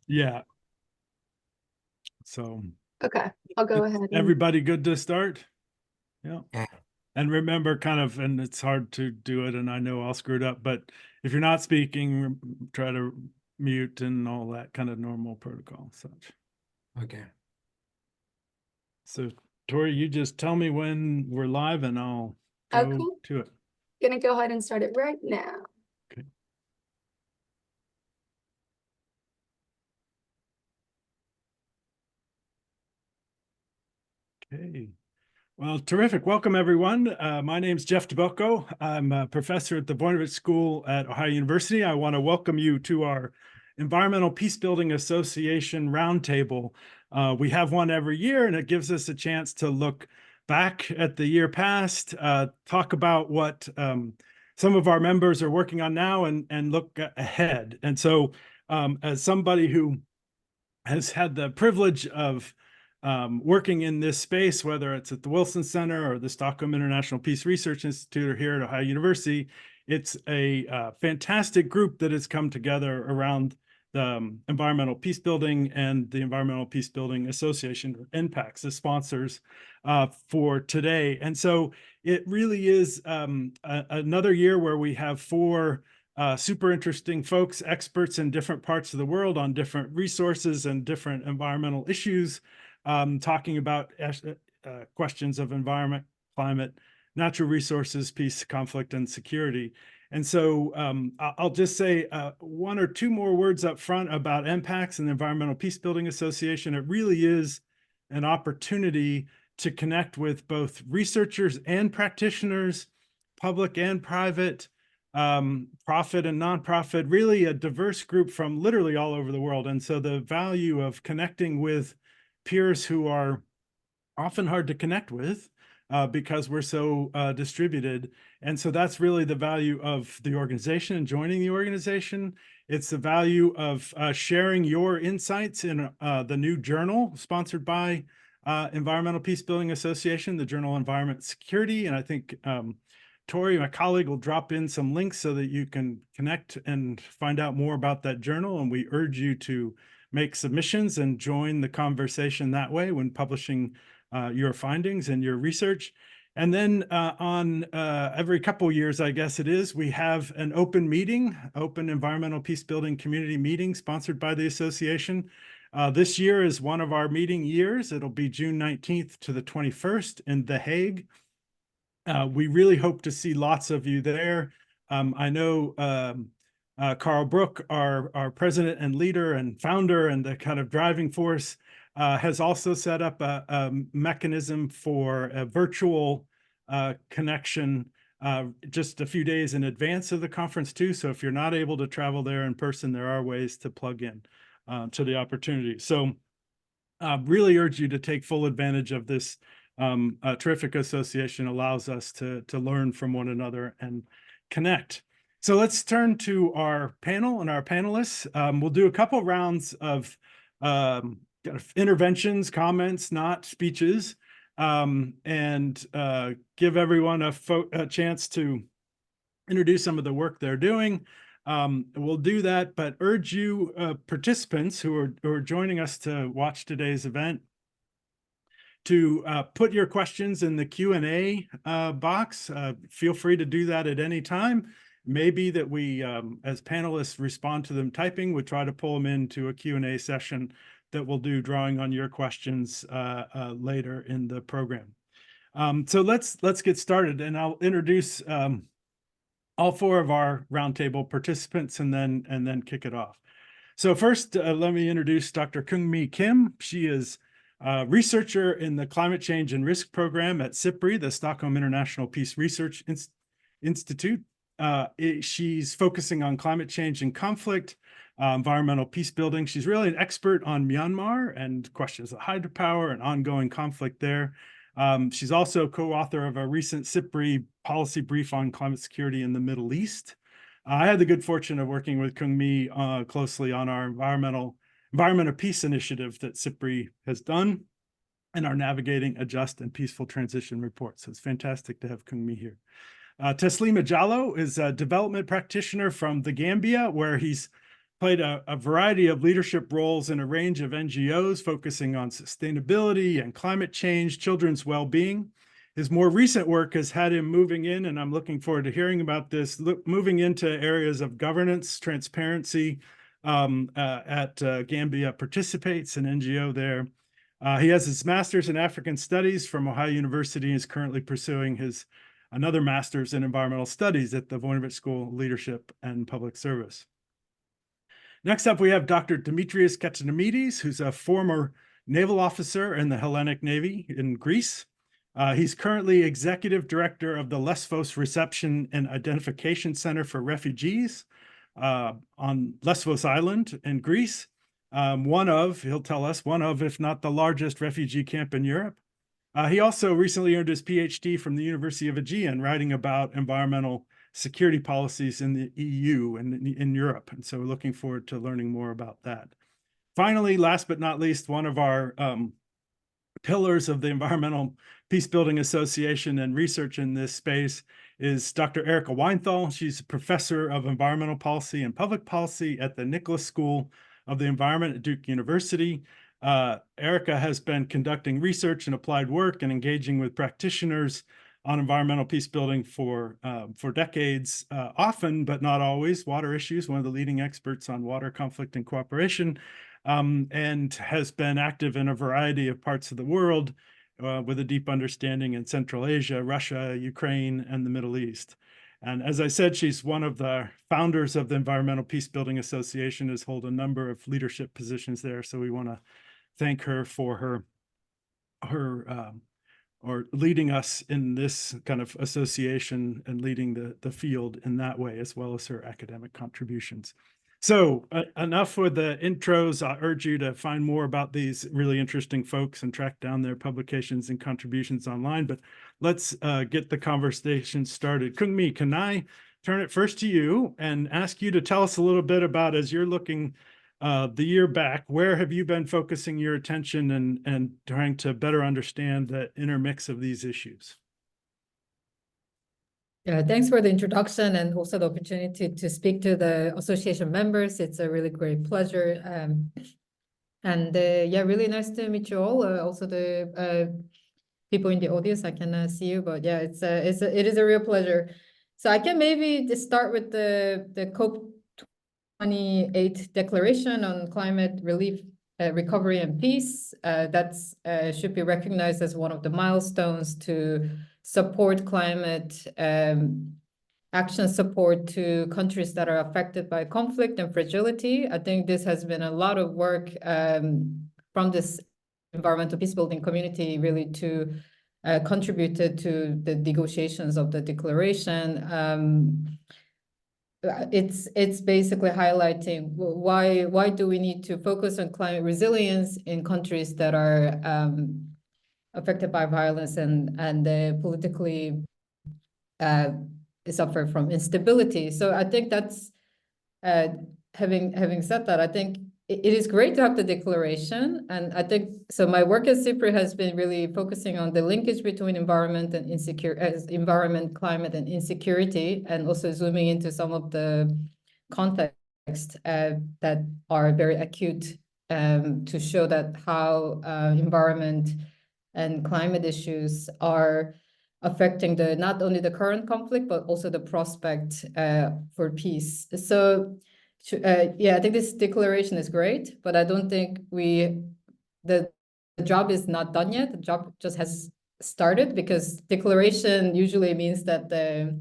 Yeah. So Okay, I'll go ahead and, everybody good to start? Yeah. Yeah. And remember and it's hard to do it and I know I'll screw it up, but if you're not speaking, try to mute and all that kind of normal protocol such. Okay. So Tori, you just tell me when we're live and I'll oh, go cool. to it. Gonna go ahead and start it right now. Okay. Okay. Well, terrific. Welcome, everyone. My name's Jeff DeBocco. I'm a professor at the Voinovich School at Ohio University. I want to welcome you to our Environmental Peacebuilding Association Roundtable. We have one every year, and it gives us a chance to look back at the year past, talk about what some of our members are working on now, and look ahead. And so as somebody who has had the privilege of working in this space, whether it's at the Wilson Center or the Stockholm International Peace Research Institute or here at Ohio University. It's a fantastic group that has come together around the environmental peace building and the Environmental Peace Building Association, or NPACS, the sponsors for today. And so it really is another year where we have four super interesting folks, experts in different parts of the world on different resources and different environmental issues, talking about questions of environment, climate, natural resources, peace, conflict, and security. And so I'll just say one or two more words up front about NPACS and the Environmental Peace Building Association. It really is an opportunity to connect with both researchers and practitioners, public and private, profit and nonprofit, really a diverse group from literally all over the world. And so the value of connecting with peers who are often hard to connect with because we're so distributed. And so that's really the value of the organization and joining the organization. It's the value of sharing your insights in the new journal sponsored by Environmental Peace Building Association, the journal Environment Security. And I think Tori, my colleague, will drop in some links so that you can connect and find out more about that journal. And we urge you to make submissions and join the conversation that way when publishing your findings and your research. And then on every couple years, I guess it is, we have an open meeting, open environmental peace building community meeting sponsored by the association. This year is one of our meeting years. It'll be June 19th to the 21st in The Hague. We really hope to see lots of you there. I know Carl Brook, our president and leader and founder and the kind of driving force, has also set up a mechanism for a virtual connection just a few days in advance of the conference too. So if you're not able to travel there in person, there are ways to plug in to the opportunity. So really urge you to take full advantage of this. A terrific association allows us to learn from one another and connect. So let's turn to our panel and our panelists. We'll do a couple rounds of kind of interventions, comments, not speeches, and give everyone a chance to introduce some of the work they're doing. We'll do that, but urge you participants who are joining us to watch today's event to put your questions in the Q&A box. Feel free to do that at any time. Maybe that we, as panelists, respond to them typing. We try to pull them into a Q&A session that we'll do drawing on your questions later in the program. So let's get started, and I'll introduce all four of our roundtable participants and then kick it off. So first, let me introduce Dr. Kung-Mi Kim. She is a researcher in the Climate Change and Risk Program at SIPRI, the Stockholm International Peace Research Institute. She's focusing on climate change and conflict, environmental peace building. She's really an expert on Myanmar and questions of hydropower and ongoing conflict there. She's also co-author of a recent SIPRI policy brief on climate security in the Middle East. I had the good fortune of working with Kung-Mi closely on our Environment of Peace initiative that SIPRI has done and our Navigating a Just and Peaceful Transition report. So it's fantastic to have Kung-Mi here. Taslima Jallow is a development practitioner from the Gambia, where he's played a variety of leadership roles in a range of NGOs focusing on sustainability and climate change, children's well-being. His more recent work has had him moving in, and I'm looking forward to hearing about this, moving into areas of governance, transparency. At Gambia Participates, an NGO there. He has his master's in African Studies from Ohio University and is currently pursuing another master's in environmental studies at the Voinovich School of Leadership and Public Service. Next up, we have Dr. Demetrios Katsanamides, who's a former naval officer in the Hellenic Navy in Greece. He's currently executive director of the Lesvos Reception and Identification Center for Refugees on Lesvos Island in Greece. He'll tell us, one of, if not the largest refugee camp in Europe. He also recently earned his PhD from the University of Aegean, writing about environmental security policies in the EU and in Europe. And so we're looking forward to learning more about that. Finally, last but not least, one of our pillars of the Environmental Peacebuilding Association and research in this space is Dr. Erica Weinthal. She's a professor of environmental policy and public policy at the Nicholas School of the Environment at Duke University. Erica has been conducting research and applied work and engaging with practitioners on environmental peacebuilding for decades, often, but not always, water issues, one of the leading experts on water conflict and cooperation, and has been active in a variety of parts of the world with a deep understanding in Central Asia, Russia, Ukraine, and the Middle East. And as I said, she's one of the founders of the Environmental Peacebuilding Association, has held a number of leadership positions there. So we want to thank her for her or leading us in this kind of association and leading the field in that way, as well as her academic contributions. So enough with the intros. I urge you to find more about these really interesting folks and track down their publications and contributions online. But let's get the conversation started. Kungmi, can I turn it first to you and ask you to tell us a little bit about, as you're looking the year back, where have you been focusing your attention and trying to better understand the intermix of these issues? Yeah, thanks for the introduction and also the opportunity to speak to the association members. It's a really great pleasure. Yeah, really nice to meet you all. Also the people in the audience, I can see you, but yeah, it is a real pleasure. So I can maybe just start with the COP28 declaration on climate relief, recovery and peace. That's should be recognized as one of the milestones to support climate action support to countries that are affected by conflict and fragility. I think this has been a lot of work from this environmental peacebuilding community really to contributed to the negotiations of the declaration. It's basically highlighting why do we need to focus on climate resilience in countries that are affected by violence and politically suffer from instability. So I think that's having said that, I think it is great to have the declaration, and I think so. My work at CIPRI has been really focusing on the linkage between environment, climate, and insecurity, and also zooming into some of the context that are very acute to show that how environment and climate issues are affecting not only the current conflict, but also the prospect for peace. So yeah, I think this declaration is great, but I don't think the job is not done yet. The job just has started, because declaration usually means that the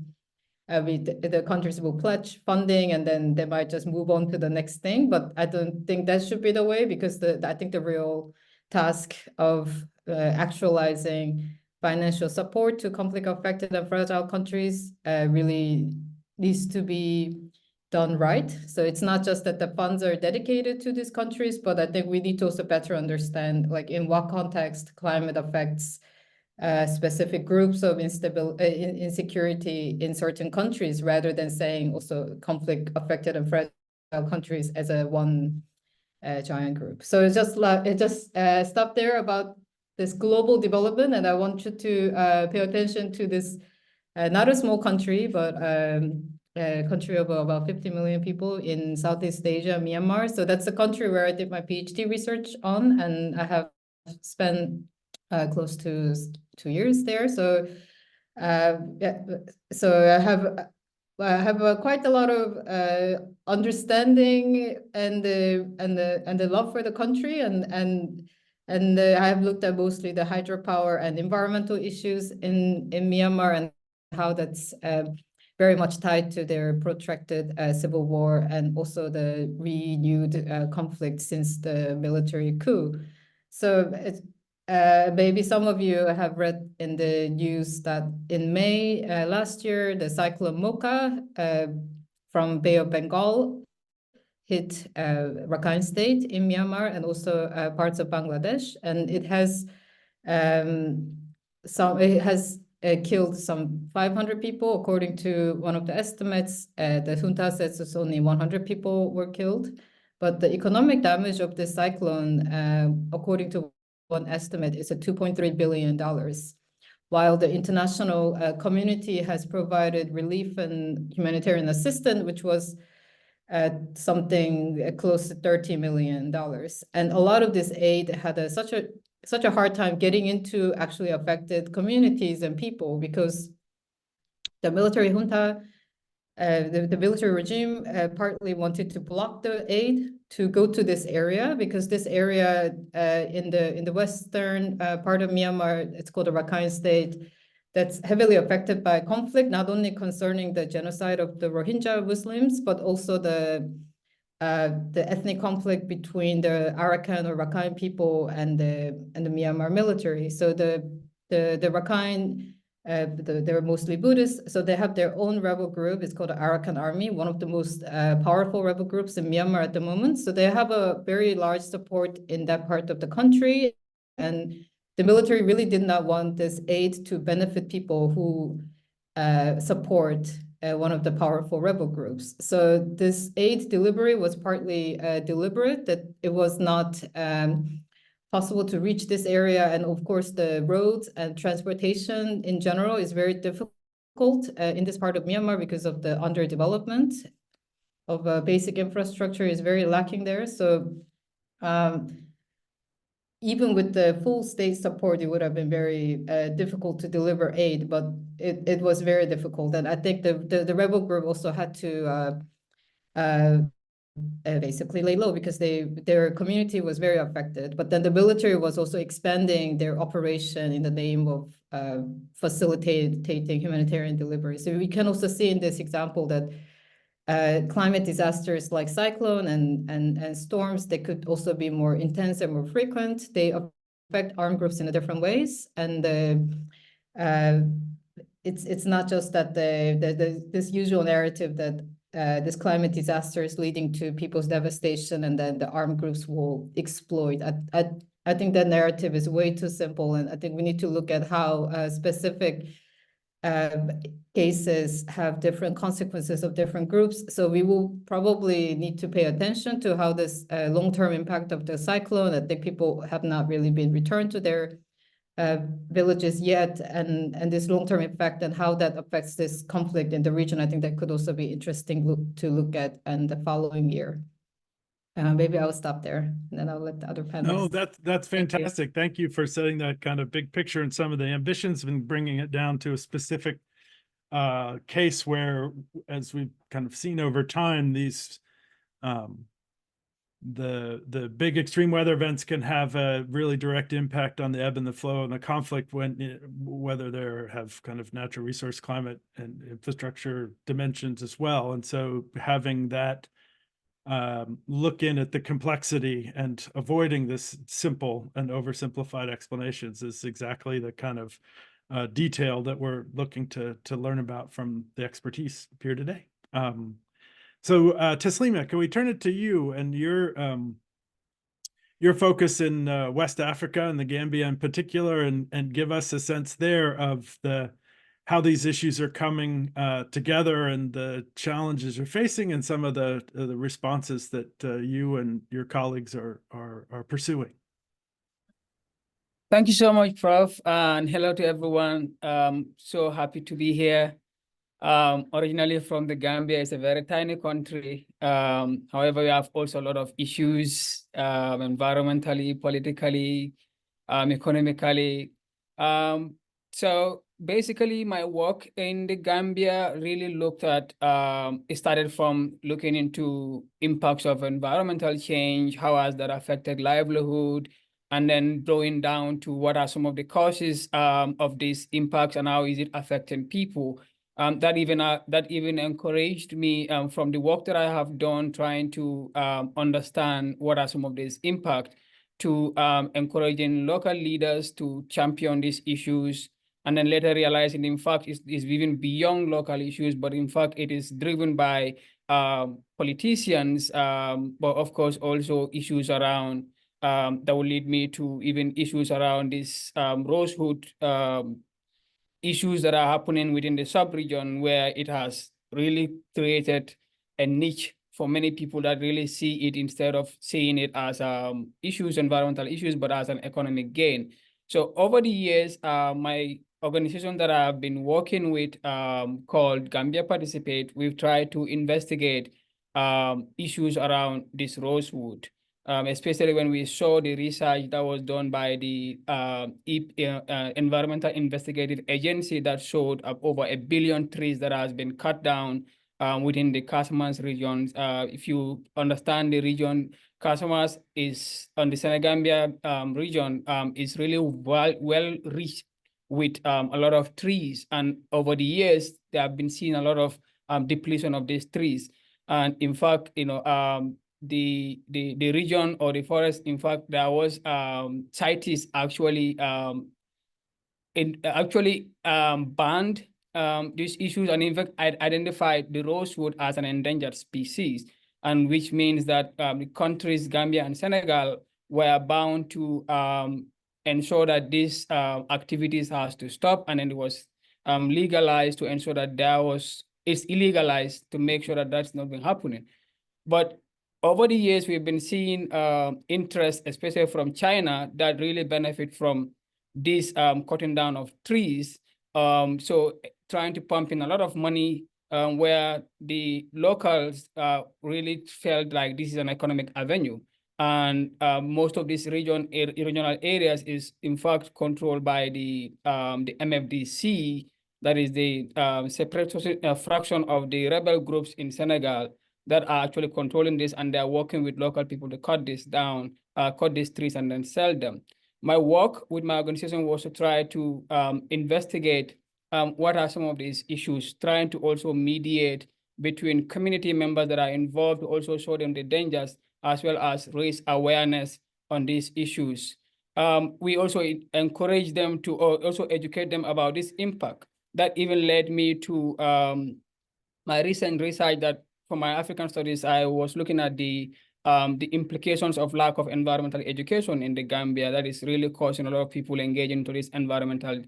countries will pledge funding and then they might just move on to the next thing. But I don't think that should be the way, because I think the real task of actualizing financial support to conflict-affected and fragile countries really needs to be done right. So it's not just that the funds are dedicated to these countries, but I think we need to also better understand, like, in what context climate affects specific groups of insecurity in certain countries, rather than saying also conflict-affected and fragile countries as a one giant group. So it just stopped there about this global development, and I want you to pay attention to this, not a small country, but a country of about 50 million people in Southeast Asia, Myanmar. So that's the country where I did my PhD research on, and I have spent close to 2 years there. So yeah, so I have quite a lot of understanding and the love for the country, and I have looked at mostly the hydropower and environmental issues in Myanmar, and how that's very much tied to their protracted civil war, and also the renewed conflict since the military coup. So it's maybe some of you have read in the news that in May last year, the cyclone Mocha from Bay of Bengal hit Rakhine State in Myanmar, and also parts of Bangladesh, and it has killed some 500 people, according to one of the estimates. The junta says it's only 100 people were killed, but the economic damage of this cyclone, according to one estimate, is at $2.3 billion, while the international community has provided relief and humanitarian assistance, which was something close to $30 million. And a lot of this aid had such a hard time getting into actually affected communities and people, because the military junta, the military regime partly wanted to block the aid to go to this area, because this area in the western part of Myanmar, it's called the Rakhine State, that's heavily affected by conflict, not only concerning the genocide of the Rohingya Muslims, but also the ethnic conflict between the Arakan or Rakhine people and the Myanmar military. So the Rakhine, they're mostly Buddhists, so they have their own rebel group. It's called the Arakan Army, one of the most powerful rebel groups in Myanmar at the moment. So they have a very large support in that part of the country, and the military really did not want this aid to benefit people who support one of the powerful rebel groups. So this aid delivery was partly deliberate, that it was not possible to reach this area. And of course, the roads and transportation in general is very difficult in this part of Myanmar, because of the underdevelopment of basic infrastructure is very lacking there. So even with the full state support, it would have been very difficult to deliver aid, but it was very difficult. And I think the rebel group also had to basically lay low, because their community was very affected. But then the military was also expanding their operation in the name of facilitating humanitarian delivery. So we can also see in this example that climate disasters like cyclone and storms, they could also be more intense and more frequent. They affect armed groups in different ways, and it's not just that this usual narrative that this climate disaster is leading to people's devastation, and then the armed groups will exploit. I think that narrative is way too simple, and I think we need to look at how specific cases have different consequences of different groups. So we will probably need to pay attention to how this long-term impact of the cyclone, that the people have not really been returned to their villages yet, and this long-term effect, and how that affects this conflict in the region. I think that could also be interesting to look at in the following year. Maybe I'll stop there, and then I'll let the other panelists. No, that's fantastic. Thank you for setting that kind of big picture and some of the ambitions and bringing it down to a specific case where, as we've kind of seen over time, these the big extreme weather events can have a really direct impact on the ebb and the flow and the conflict, whether there have kind of natural resource, climate, and infrastructure dimensions as well. And so having that look in at the complexity and avoiding this simple and oversimplified explanations is exactly the kind of detail that we're looking to learn about from the expertise here today. So Taslima, can we turn it to you and your focus in West Africa and the Gambia in particular, and give us a sense there of how these issues are coming together and the challenges you're facing, and some of the responses that you and your colleagues are pursuing. Thank you so much, Prof. And hello to everyone. So happy to be here. Originally from the Gambia. It's a very tiny country. However, we have also a lot of issues, environmentally, politically, economically. So basically my work in the Gambia really looked at, it started from looking into impacts of environmental change, how has that affected livelihood, and then drawing down to what are some of the causes of these impacts and how is it affecting people. That even encouraged me from the work that I have done trying to understand what are some of these impacts, to encouraging local leaders to champion these issues, and then later realizing, in fact, it's even beyond local issues, but in fact, it is driven by politicians, but of course, also issues around that will lead me to even issues around this rosewood issues that are happening within the sub-region, where it has really created a niche for many people that really see it, instead of seeing it as issues, environmental issues, but as an economic gain. So over the years, my organization that I've been working with, called Gambia Participate, we've tried to investigate issues around this rosewood. Especially when we saw the research that was done by the Environmental Investigative Agency that showed over 1 billion trees that has been cut down within the Casamance region. If you understand the region, Casamance is on the Senegambia region, is really well reached with a lot of trees. And over the years, they have been seeing a lot of depletion of these trees. And in fact, the region or the forest, in fact, there was CITES actually banned these issues, and in fact identified the rosewood as an endangered species, and which means that the countries Gambia and Senegal were bound to ensure that these activities has to stop, and then it was legalized to ensure that it's illegalized to make sure that that's not been happening. But over the years, we've been seeing interest, especially from China, that really benefit from this cutting down of trees. So trying to pump in a lot of money, where the locals really felt like this is an economic avenue. And most of these regional areas is in fact controlled by the MFDC, that is the separate fraction of the rebel groups in Senegal that are actually controlling this, and they're working with local people to cut this down, cut these trees and then sell them. My work with my organization was to try to investigate what are some of these issues, trying to also mediate between community members that are involved, to also show them the dangers, as well as raise awareness on these issues. We also encourage them to also educate them about this impact. That even led me to my recent research, that for my African studies, I was looking at the implications of lack of environmental education in the Gambia that is really causing a lot of people engaging into these environmental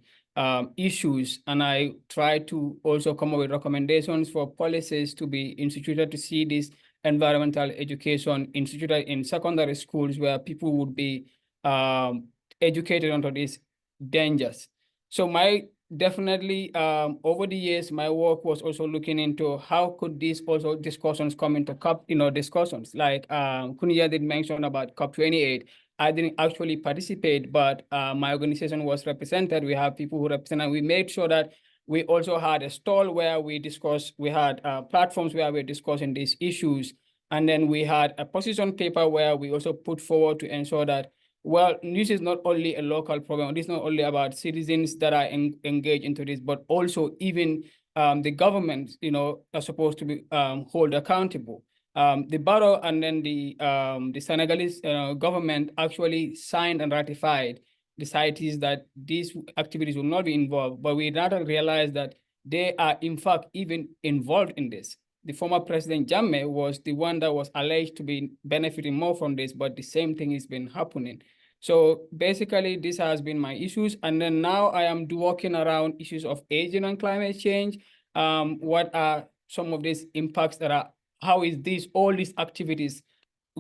issues. And I tried to also come up with recommendations for policies to be instituted to see this environmental education instituted in secondary schools, where people would be educated onto these dangers. So definitely, over the years, my work was also looking into how could these also discussions come into discussions. Like Kunya did mention about COP28. I didn't actually participate, but my organization was represented. We have people who represent, and we made sure that we also had a stall where we had platforms where we're discussing these issues. And then we had a position paper where we also put forward to ensure that, well, this is not only a local problem. This is not only about citizens that are engaged into this, but also even the government, are supposed to be held accountable. The Barrow and then the Senegalese government actually signed and ratified the CITES that these activities will not be involved, but we rather realize that they are in fact even involved in this. The former President Jammeh was the one that was alleged to be benefiting more from this, but the same thing has been happening. So basically, this has been my issues. And then now I am working around issues of aging and climate change. What are some of these impacts how is all these activities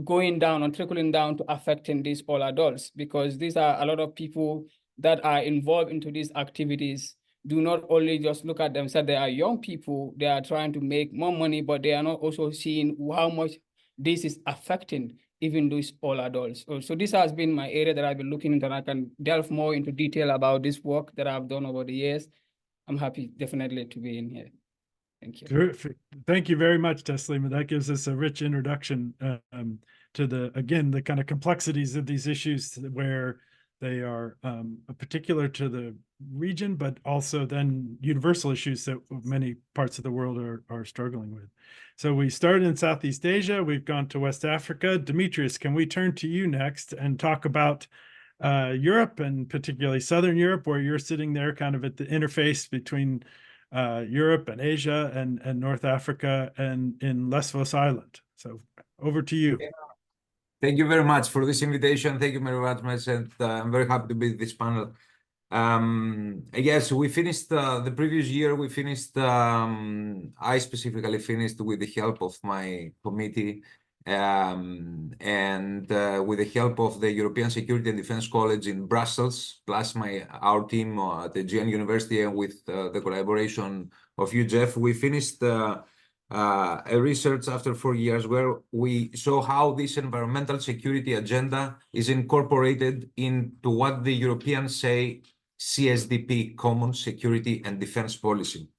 going down and trickling down to affecting these all adults? Because these are a lot of people that are involved into these activities do not only just look at themselves. They are young people. They are trying to make more money, but they are not also seeing how much this is affecting even those all adults. So this has been my area that I've been looking into, and I can delve more into detail about this work that I've done over the years. I'm happy definitely to be in here. Thank you. Terrific. Thank you very much, Taslima. That gives us a rich introduction to the kind of complexities of these issues where they are particular to the region, but also then universal issues that many parts of the world are struggling with. So we started in Southeast Asia, we've gone to West Africa. Demetrius, can we turn to you next and talk about Europe, and particularly Southern Europe, where you're sitting there kind of at the interface between Europe and Asia and North Africa and in Lesvos Island. So over to you. Thank you very much for this invitation. Thank you very much, and I'm very happy to be at this panel. Yes, we finished the previous year. We finished. I specifically finished with the help of my committee, and with the help of the European Security and Defense College in Brussels, plus our team at the GN University, and with the collaboration of you, Jeff, we finished a research after 4 years where we saw how this environmental security agenda is incorporated into what the Europeans say CSDP, Common Security and Defense Policy.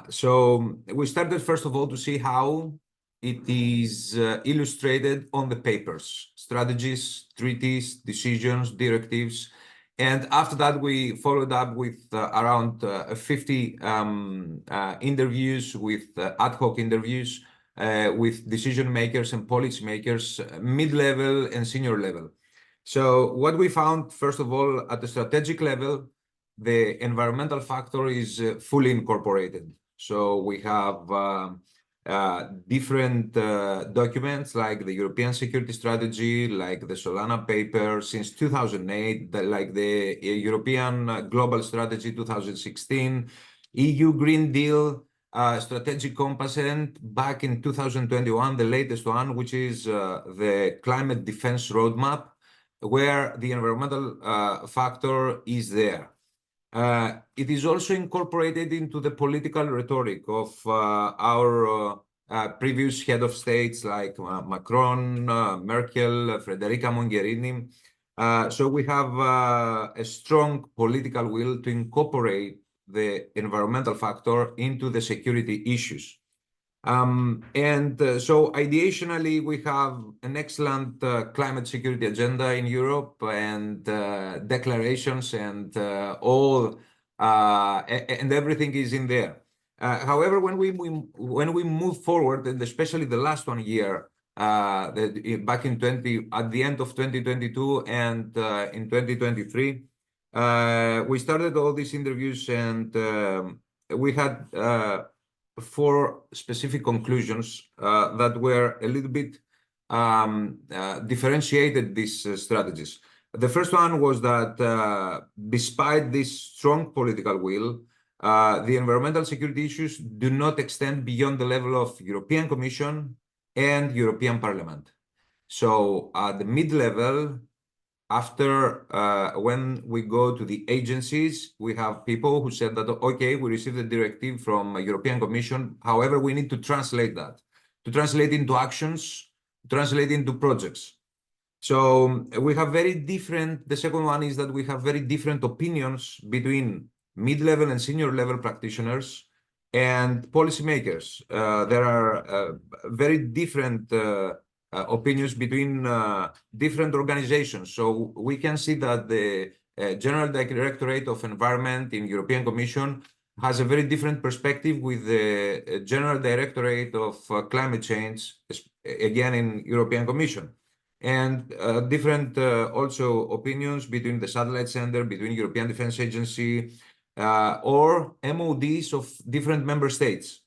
So we started first of all to see how it is illustrated on the papers, strategies, treaties, decisions, directives. And after that, we followed up with around 50 interviews, with ad hoc interviews with decision makers and policy makers, mid-level and senior level. So what we found, first of all, at the strategic level, the environmental factor is fully incorporated. So we have different documents like the European Security Strategy, like the Solana paper since 2008, like the European Global Strategy 2016, EU Green Deal, Strategic Compass, and back in 2021, the latest one, which is the Climate Defense Roadmap, where the environmental factor is there. It is also incorporated into the political rhetoric of our previous head of states like Macron, Merkel, Federica Mogherini. So we have a strong political will to incorporate the environmental factor into the security issues. So ideationally, we have an excellent climate security agenda in Europe, and declarations and and everything is in there. However, when we move forward, and especially the last 1 year, back in at the end of 2022 and in 2023, we started all these interviews, and we had 4 specific conclusions that were a little bit differentiated these strategies. The first one was that despite this strong political will, the environmental security issues do not extend beyond the level of European Commission and European Parliament. So at the mid-level, after when we go to the agencies, we have people who said that, okay, we received a directive from European Commission. However, we need to translate that, to translate into actions, translate into projects. So we have very different, the second one is that we have very different opinions between mid-level and senior level practitioners and policymakers. There are very different opinions between different organizations. So we can see that the General Directorate of Environment in European Commission has a very different perspective with the General Directorate of Climate Change, again in European Commission. And different also opinions between the Satellite Center, between European Defense Agency, or MODs of different member states,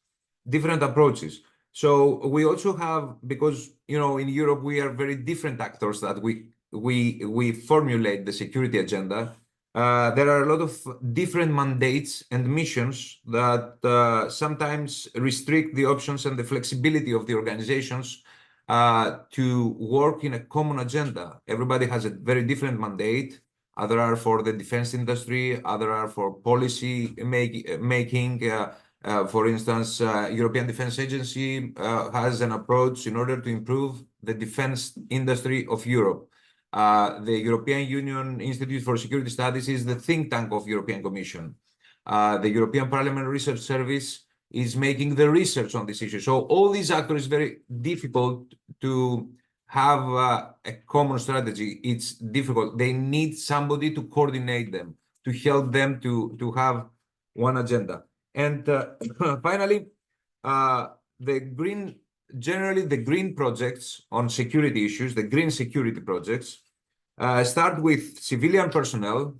different approaches. So we also have, because in Europe we are very different actors that we formulate the security agenda. There are a lot of different mandates and missions that sometimes restrict the options and the flexibility of the organizations to work in a common agenda. Everybody has a very different mandate. other are for the defense industry, other are for policy making. For instance, European Defense Agency has an approach in order to improve the defense industry of Europe. The European Union Institute for Security Studies is the think tank of European Commission. The European Parliament Research Service is making the research on this issue. So all these actors, is very difficult to have a common strategy. It's difficult. They need somebody to coordinate them, to help them to have one agenda. And finally, generally the green projects on security issues, the green security projects, start with civilian personnel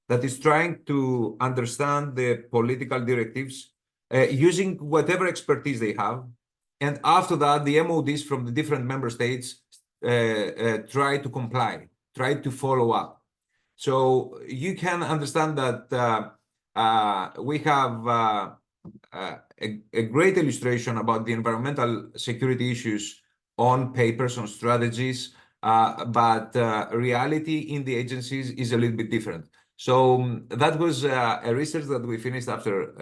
that is trying to understand the political directives using whatever expertise they have. And after that, the MODs from the different member states try to comply, try to follow up. So you can understand that we have a great illustration about the environmental security issues on papers, on strategies, but reality in the agencies is a little bit different. So that was a research that we finished after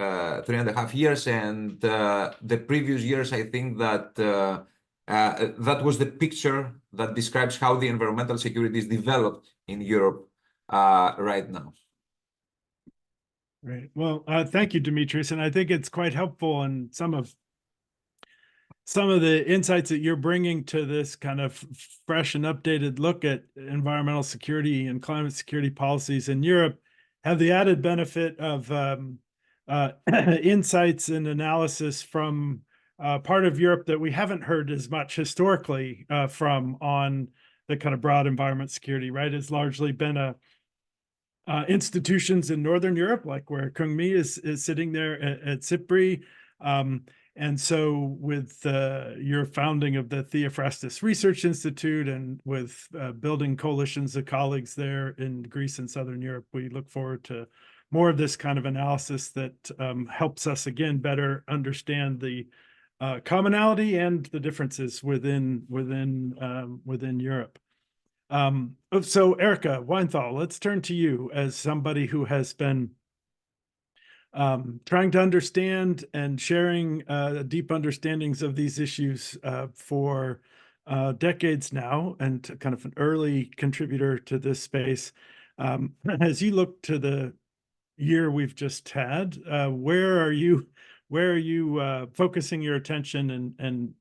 3.5 years, and the previous years, I think that that was the picture that describes how the environmental security is developed in Europe right now. Great. Well, thank you, Dimitris. And I think it's quite helpful in some of the insights that you're bringing to this kind of fresh and updated look at environmental security and climate security policies in Europe have the added benefit of insights and analysis from part of Europe that we haven't heard as much historically from on the kind of broad environment security, right? It's largely been institutions in Northern Europe, like where Kungmi is sitting there at CIPRI. And so with your founding of the Theophrastus Research Institute and with building coalitions of colleagues there in Greece and Southern Europe, we look forward to more of this kind of analysis that helps us, again, better understand the commonality and the differences within Europe. So Erica Weinthal, let's turn to you as somebody who has been trying to understand and sharing deep understandings of these issues for decades now, and kind of an early contributor to this space. As you look to the year we've just had, where are you focusing your attention and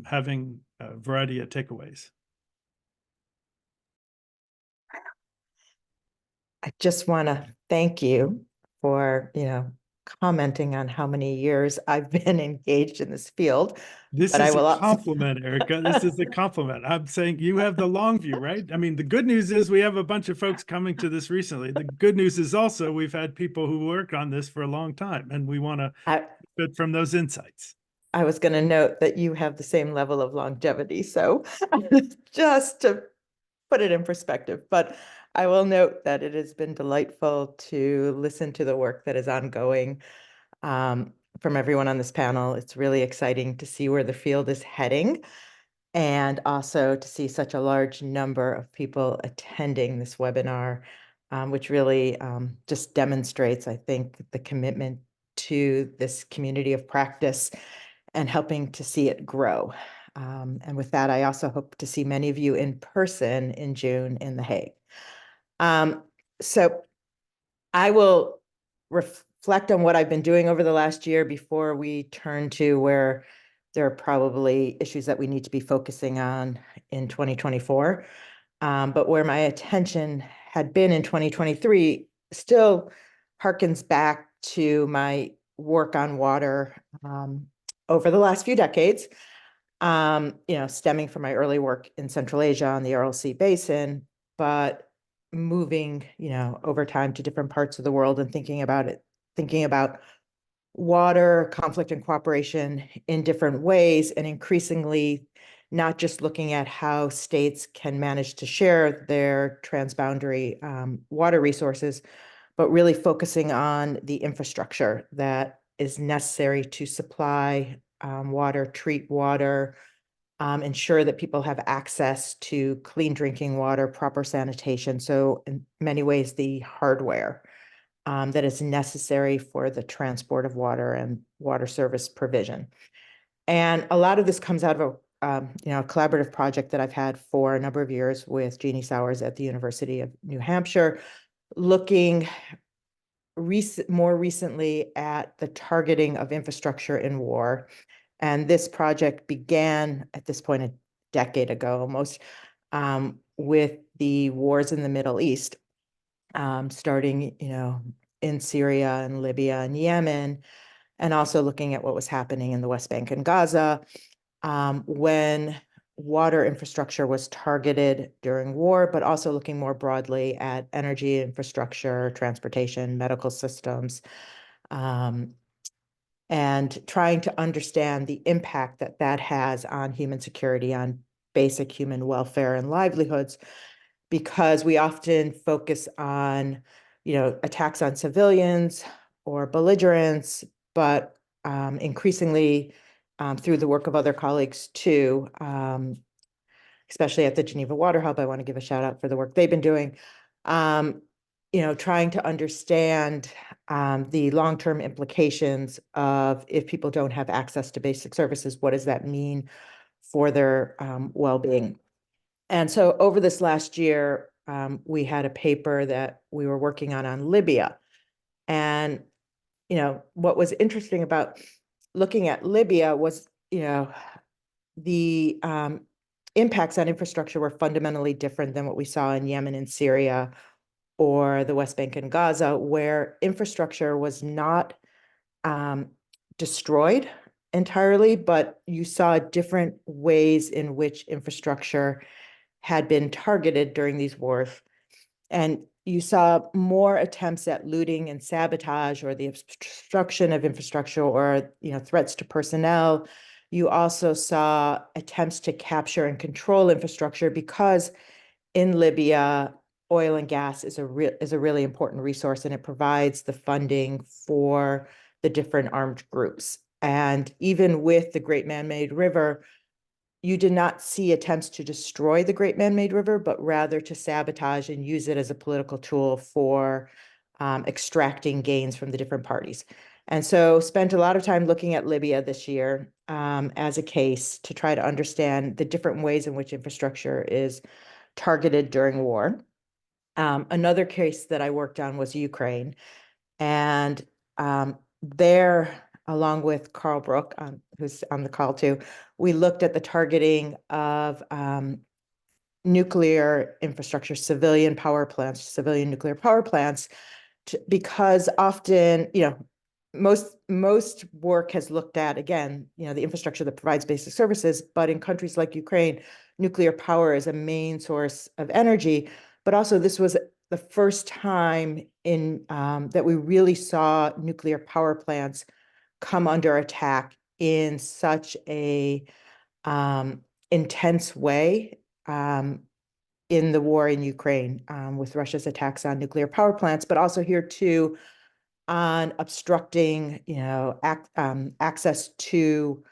having a variety of takeaways? I just want to thank you for, commenting on how many years I've been engaged in this field. This But is I will a also- compliment, Erica. This is a compliment. I'm saying you have the long view, right? I mean, the good news is we have a bunch of folks coming to this recently. The good news is also we've had people who work on this for a long time, and we want to benefit from those insights. I was going to note that you have the same level of longevity. So just to put it in perspective, but I will note that it has been delightful to listen to the work that is ongoing from everyone on this panel. It's really exciting to see where the field is heading, and also to see such a large number of people attending this webinar, which really just demonstrates, I think, the commitment to this community of practice and helping to see it grow. And with that, I also hope to see many of you in person in June in The Hague. So I will reflect on what I've been doing over the last year before we turn to where there are probably issues that we need to be focusing on in 2024. But where my attention had been in 2023 still harkens back to my work on water over the last few decades, stemming from my early work in Central Asia on the Aral Sea Basin, but moving, over time to different parts of the world and thinking about water, conflict and cooperation in different ways, and increasingly not just looking at how states can manage to share their transboundary water resources, but really focusing on the infrastructure that is necessary to supply water, treat water, ensure that people have access to clean drinking water, proper sanitation. So in many ways, the hardware that is necessary for the transport of water and water service provision. And a lot of this comes out of a collaborative project that I've had for a number of years with Jeannie Sowers at the University of New Hampshire, looking more recently at the targeting of infrastructure in war. And this project began at this point a decade ago almost, with the wars in the Middle East, starting, in Syria and Libya and Yemen, and also looking at what was happening in the West Bank and Gaza, when water infrastructure was targeted during war, but also looking more broadly at energy infrastructure, transportation, medical systems, and trying to understand the impact that that has on human security, on basic human welfare and livelihoods, because we often focus on, attacks on civilians or belligerents, but increasingly through the work of other colleagues too, especially at the Geneva Water Hub, I want to give a shout out for the work they've been doing, trying to understand the long-term implications of if people don't have access to basic services, what does that mean for their well-being? And so over this last year, we had a paper that we were working on Libya. And, what was interesting about looking at Libya was, the impacts on infrastructure were fundamentally different than what we saw in Yemen and Syria or the West Bank and Gaza, where infrastructure was not destroyed entirely, but you saw different ways in which infrastructure had been targeted during these wars. And you saw more attempts at looting and sabotage, or the obstruction of infrastructure, or threats to personnel. You also saw attempts to capture and control infrastructure, because in Libya, oil and gas is a really important resource, and it provides the funding for the different armed groups. And even with the Great Man-Made River, you did not see attempts to destroy the Great Man-Made River, but rather to sabotage and use it as a political tool for extracting gains from the different parties. And so spent a lot of time looking at Libya this year as a case to try to understand the different ways in which infrastructure is targeted during war. Another case that I worked on was Ukraine. And there, along with Carl Brook, who's on the call too, we looked at the targeting of nuclear infrastructure, civilian nuclear power plants, because often, most work has looked at, again, the infrastructure that provides basic services, but in countries like Ukraine, nuclear power is a main source of energy. But also this was the first time in that we really saw nuclear power plants come under attack in such a intense way in the war in Ukraine, with Russia's attacks on nuclear power plants, but also here too on obstructing, access to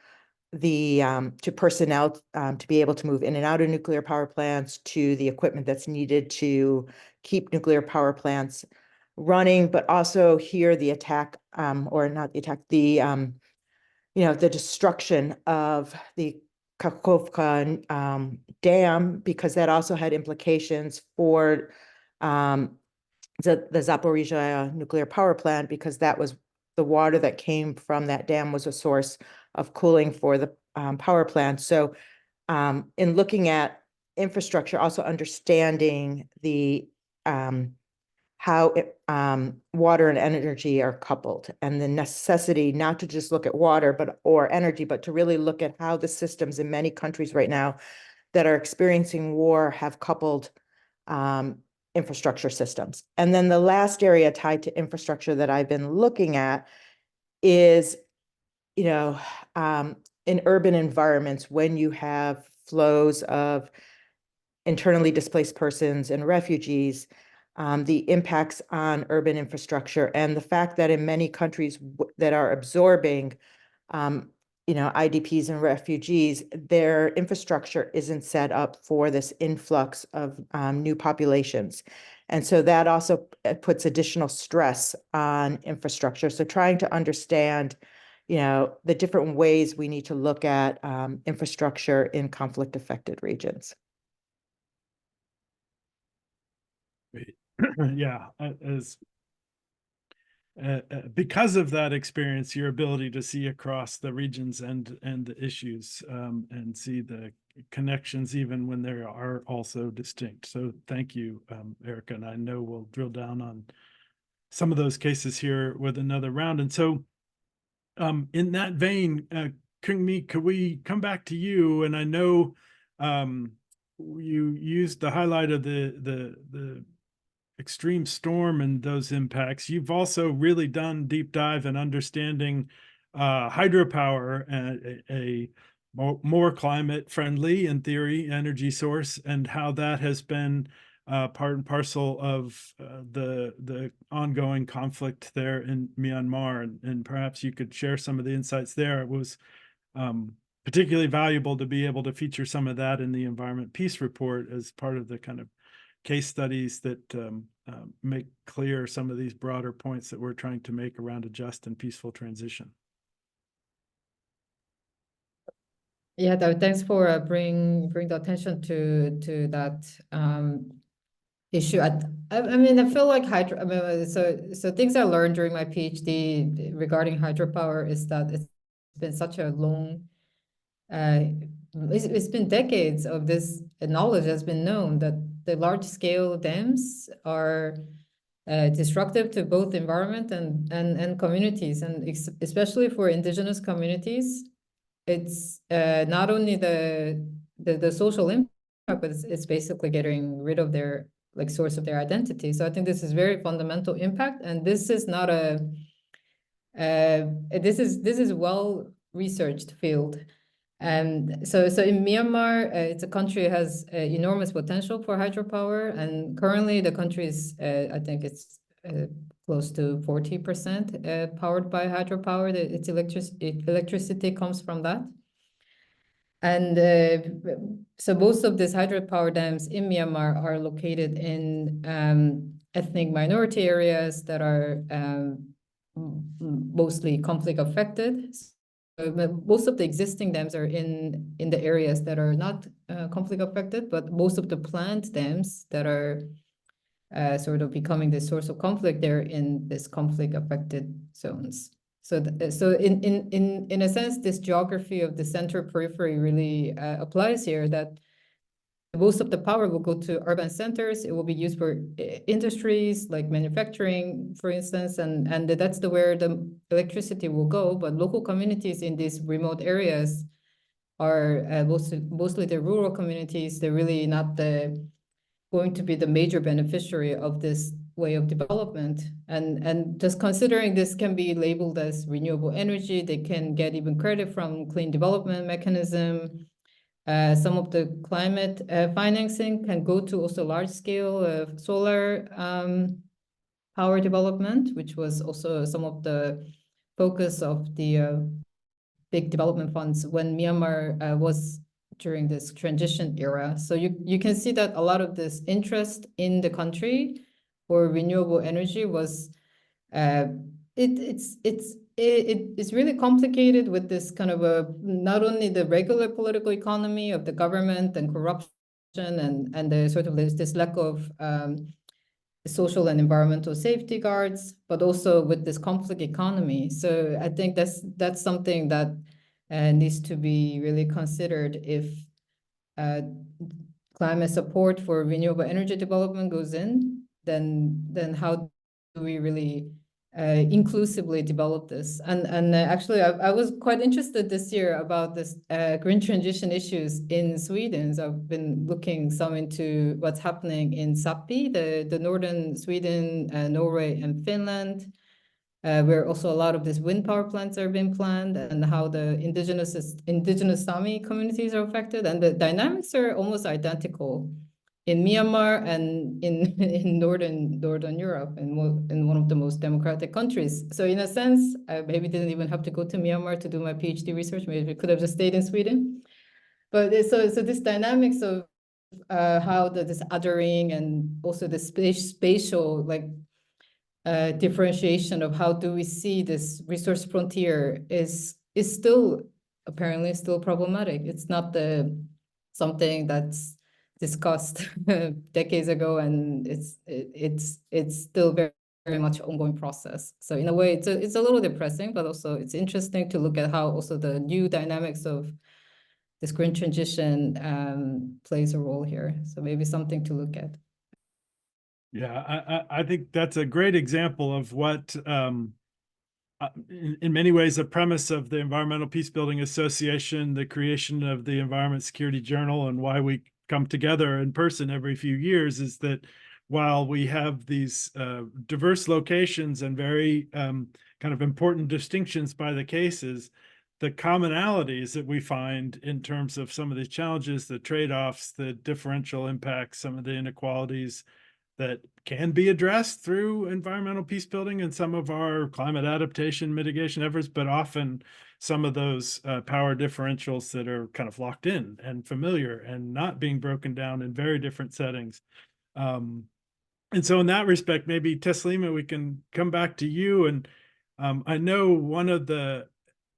the to personnel to be able to move in and out of nuclear power plants, to the equipment that's needed to keep nuclear power plants running, but also here the attack, or not the attack, the the destruction of the Kakhovka dam, because that also had implications for the Zaporizhzhia nuclear power plant, because that was the water that came from that dam was a source of cooling for the power plant. So in looking at infrastructure, also understanding the how water and energy are coupled, and the necessity not to just look at water or energy, but to really look at how the systems in many countries right now that are experiencing war have coupled infrastructure systems. And then the last area tied to infrastructure that I've been looking at is, in urban environments, when you have flows of internally displaced persons and refugees, the impacts on urban infrastructure, and the fact that in many countries that are absorbing IDPs and refugees, their infrastructure isn't set up for this influx of new populations. And so that also puts additional stress on infrastructure. So trying to understand, the different ways we need to look at infrastructure in conflict-affected regions. Yeah, because of that experience, your ability to see across the regions and the issues and see the connections even when they are also distinct. So thank you, Erica, and I know we'll drill down on some of those cases here with another round. And so in that vein, Kyung-mi, could we come back to you? And I know you used the highlight of the extreme storm and those impacts. You've also really done deep dive in understanding hydropower, a more climate friendly, in theory, energy source, and how that has been part and parcel of the ongoing conflict there in Myanmar. And perhaps you could share some of the insights there. It was particularly valuable to be able to feature some of that in the Environment Peace Report as part of the kind of case studies that make clear some of these broader points that we're trying to make around a just and peaceful transition. Yeah, thanks for bring the attention to that issue. I mean, I feel like so things I learned during my PhD regarding hydropower is that it's been such a long it's been decades of this knowledge has been known that the large-scale dams are destructive to both environment and communities, and especially for indigenous communities. It's not only the social impact, but it's basically getting rid of their source of their identity. So I think this is very fundamental impact, and this is not a this is well researched field. And so in Myanmar, it's a country that has enormous potential for hydropower, and currently the country is I think it's close to 40% powered by hydropower. Its electricity comes from that. And so most of these hydropower dams in Myanmar are located in ethnic minority areas that are mostly conflict affected. Most of the existing dams are in the areas that are not conflict affected, but most of the planned dams that are sort of becoming the source of conflict, they're in this conflict affected zones. So in a sense, this geography of the center periphery really applies here, that most of the power will go to urban centers. It will be used for industries like manufacturing, for instance, and that's where the electricity will go. But local communities in these remote areas are mostly the rural communities. They're really not going to be the major beneficiary of this way of development. And just considering this can be labeled as renewable energy, they can get even credit from clean development mechanism. Some of the climate financing can go to also large scale solar power development, which was also some of the focus of the big development funds when Myanmar was during this transition era. So you can see that a lot of this interest in the country for renewable energy was it's really complicated with this kind of not only the regular political economy of the government and corruption and the sort of this lack of social and environmental safety guards, but also with this conflict economy. So I think that's something that needs to be really considered if climate support for renewable energy development goes in, then how do we really inclusively develop this? And actually, I was quite interested this year about this green transition issues in Sweden. So I've been looking some into what's happening in Sappi, the northern Sweden, Norway, and Finland, where also a lot of these wind power plants are being planned, and how the indigenous Sami communities are affected, and the dynamics are almost identical. in Myanmar and in in northern Europe, in one of the most democratic countries. So in a sense, I maybe didn't even have to go to Myanmar to do my PhD research. Maybe we could have just stayed in Sweden. But so this dynamics of how this othering and also the spatial like differentiation of how do we see this resource frontier is still apparently still problematic. It's not something that's discussed decades ago, and it's still very much ongoing process. So in a way, it's a little depressing, but also it's interesting to look at how also the new dynamics of this green transition plays a role here. So maybe something to look at. Yeah, I think that's a great example of what, in many ways, the premise of the Environmental Peacebuilding Association, the creation of the Environment Security Journal, and why we come together in person every few years is that while we have these diverse locations and very kind of important distinctions by the cases, the commonalities that we find in terms of some of the challenges, the trade-offs, the differential impacts, some of the inequalities that can be addressed through environmental peace building and some of our climate adaptation mitigation efforts, but often some of those power differentials that are kind of locked in and familiar and not being broken down in very different settings. And so in that respect, maybe Teslima, we can come back to you. And I know one of the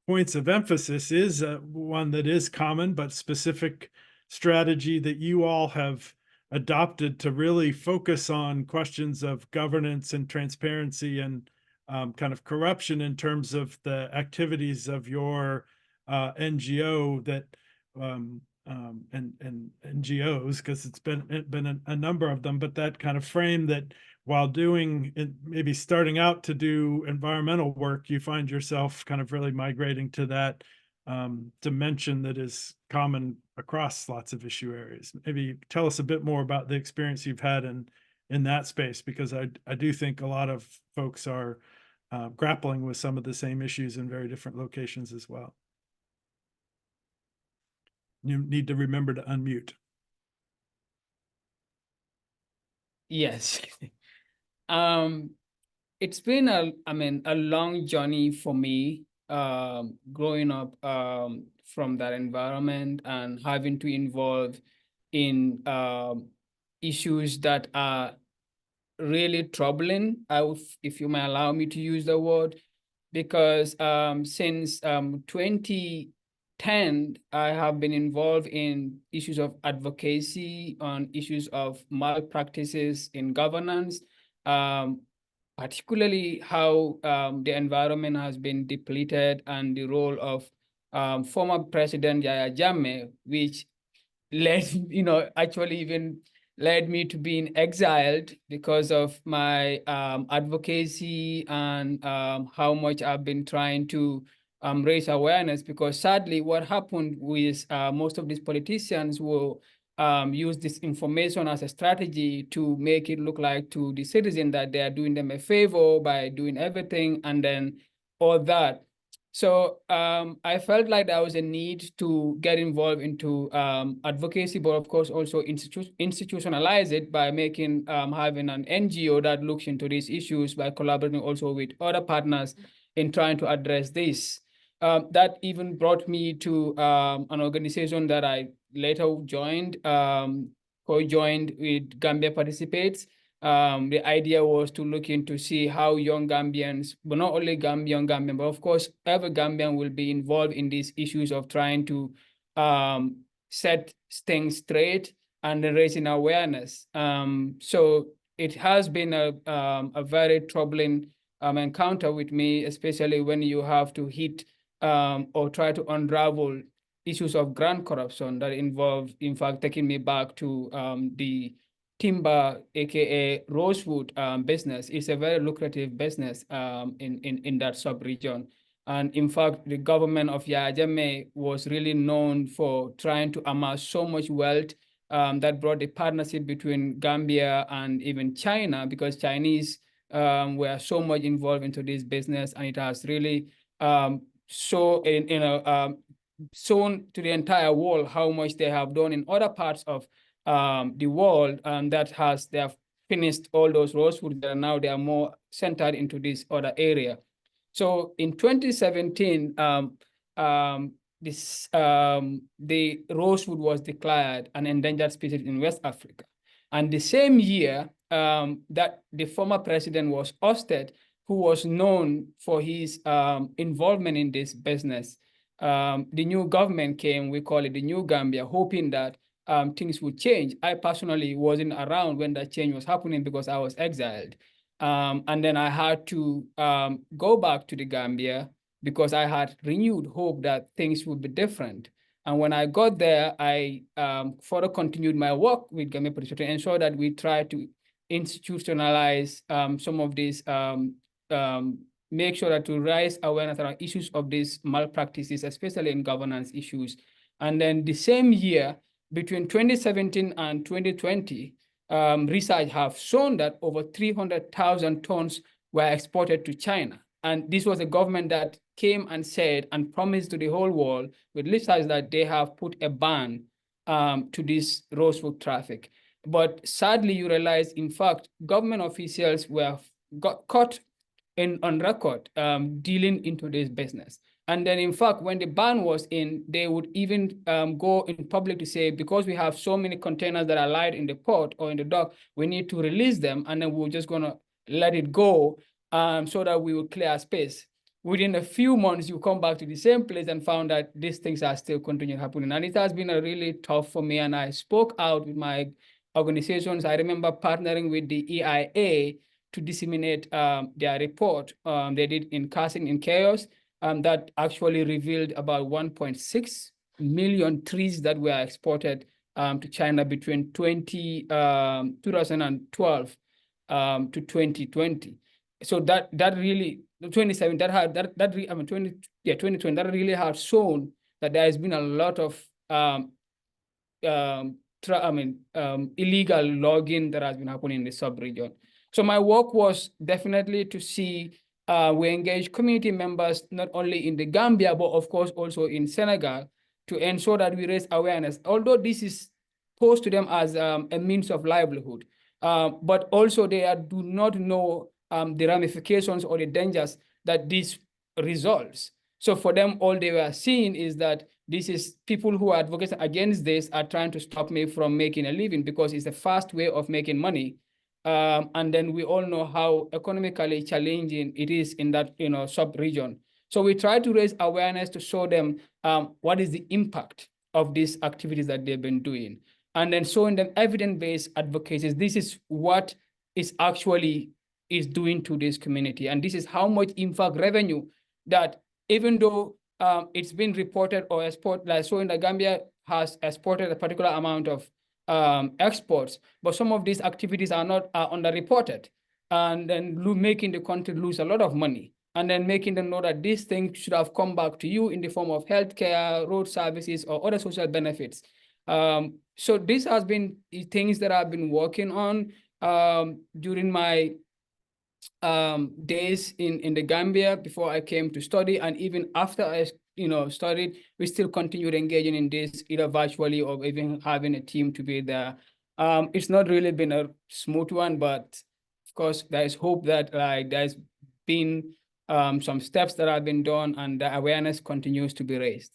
points of emphasis is one that is common, but specific strategy that you all have adopted to really focus on questions of governance and transparency and kind of corruption in terms of the activities of your NGO that and NGOs, because it's been a number of them, but that kind of frame that while doing maybe starting out to do environmental work, you find yourself kind of really migrating to that dimension that is common across lots of issue areas. Maybe tell us a bit more about the experience you've had in that space, because I do think a lot of folks are grappling with some of the same issues in very different locations as well. You need to remember to unmute. Yes. It's been a long journey for me, growing up from that environment and having to involve in issues that are really troubling, if you may allow me to use the word, because since 2010, I have been involved in issues of advocacy on issues of malpractices in governance, particularly how the environment has been depleted and the role of former President Yahya Jammeh, which led, actually even led me to being exiled because of my advocacy and how much I've been trying to raise awareness. Because sadly, what happened with most of these politicians will use this information as a strategy to make it look like to the citizen that they are doing them a favor by doing everything and then all that. So I felt like there was a need to get involved into advocacy, but of course also institutionalize it by making having an NGO that looks into these issues by collaborating also with other partners in trying to address this. That even brought me to an organization that I later joined, co-joined with Gambia Participates. The idea was to look into see how young Gambians, but not only young Gambian, but of course, every Gambian will be involved in these issues of trying to set things straight and raising awareness. So it has been a very troubling encounter with me, especially when you have to hit or try to unravel issues of grand corruption that involve, in fact, taking me back to the timber, aka rosewood business. Is a very lucrative business in that sub-region. And in fact, the government of Yahya Jammeh was really known for trying to amass so much wealth that brought the partnership between Gambia and even China, because Chinese were so much involved into this business, and it has really shown to the entire world how much they have done in other parts of the world, and they have finished all those rosewood that now they are more centered into this other area. So in 2017, the rosewood was declared an endangered species in West Africa. And the same year that the former president was ousted, who was known for his involvement in this business, the new government came, we call it the New Gambia, hoping that things would change. I personally wasn't around when that change was happening because I was exiled. And then I had to go back to the Gambia because I had renewed hope that things would be different. And when I got there, I further continued my work with Gambia Police to ensure that we try to institutionalize some of these, make sure that to raise awareness around issues of these malpractices, especially in governance issues. And then the same year, between 2017 and 2020, research have shown that over 300,000 tons were exported to China. And this was a government that came and said and promised to the whole world with research that they have put a ban to this rosewood traffic. But sadly, you realize, in fact, government officials got caught on record dealing into this business. And then, in fact, when the ban was in, they would even go in public to say, because we have so many containers that are lying in the port or in the dock, we need to release them, and then we're just going to let it go so that we will clear space. Within a few months, you come back to the same place and found that these things are still continuing happening. And it has been a really tough for me. And I spoke out with my organizations. I remember partnering with the EIA to disseminate their report they did in Casting in Chaos that actually revealed about 1.6 million trees that were exported to China between 2012 to 2020. So that really 27 that had that 2020 that really has shown that there has been a lot of illegal logging that has been happening in the sub-region. So my work was definitely to see we engage community members, not only in the Gambia, but of course also in Senegal, to ensure that we raise awareness. Although this is posed to them as a means of livelihood, but also they do not know the ramifications or the dangers that this results. So for them, all they were seeing is that this is people who are advocating against this are trying to stop me from making a living because it's a fast way of making money. And then we all know how economically challenging it is in that sub-region. So we try to raise awareness to show them what is the impact of these activities that they've been doing. And then showing them evidence-based advocacy. This is what is actually doing to this community. And this is how much, in fact, revenue that even though it's been reported or exported, like so in the Gambia has exported a particular amount of exports, but some of these activities are not underreported, and then making the country lose a lot of money, and then making them know that these things should have come back to you in the form of healthcare, road services, or other social benefits. So this has been things that I've been working on during my days in the Gambia before I came to study, and even after I studied, we still continued engaging in this either virtually or even having a team to be there. It's not really been a smooth one, but of course there is hope that there's been some steps that have been done and the awareness continues to be raised.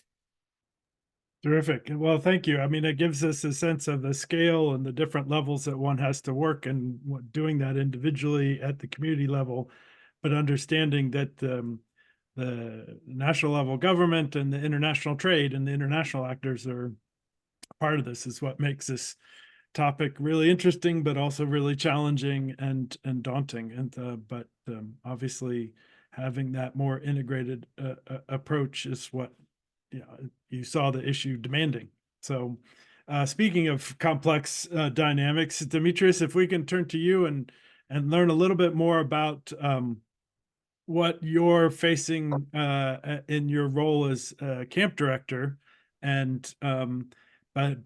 Terrific. Well, thank you. I mean, it gives us a sense of the scale and the different levels that one has to work, and doing that individually at the community level, but understanding that the national level government and the international trade and the international actors are part of this is what makes this topic really interesting, but also really challenging and daunting. And but obviously having that more integrated approach is what you saw the issue demanding. So speaking of complex dynamics, Demetrius, if we can turn to you and learn a little bit more about what you're facing in your role as camp director, and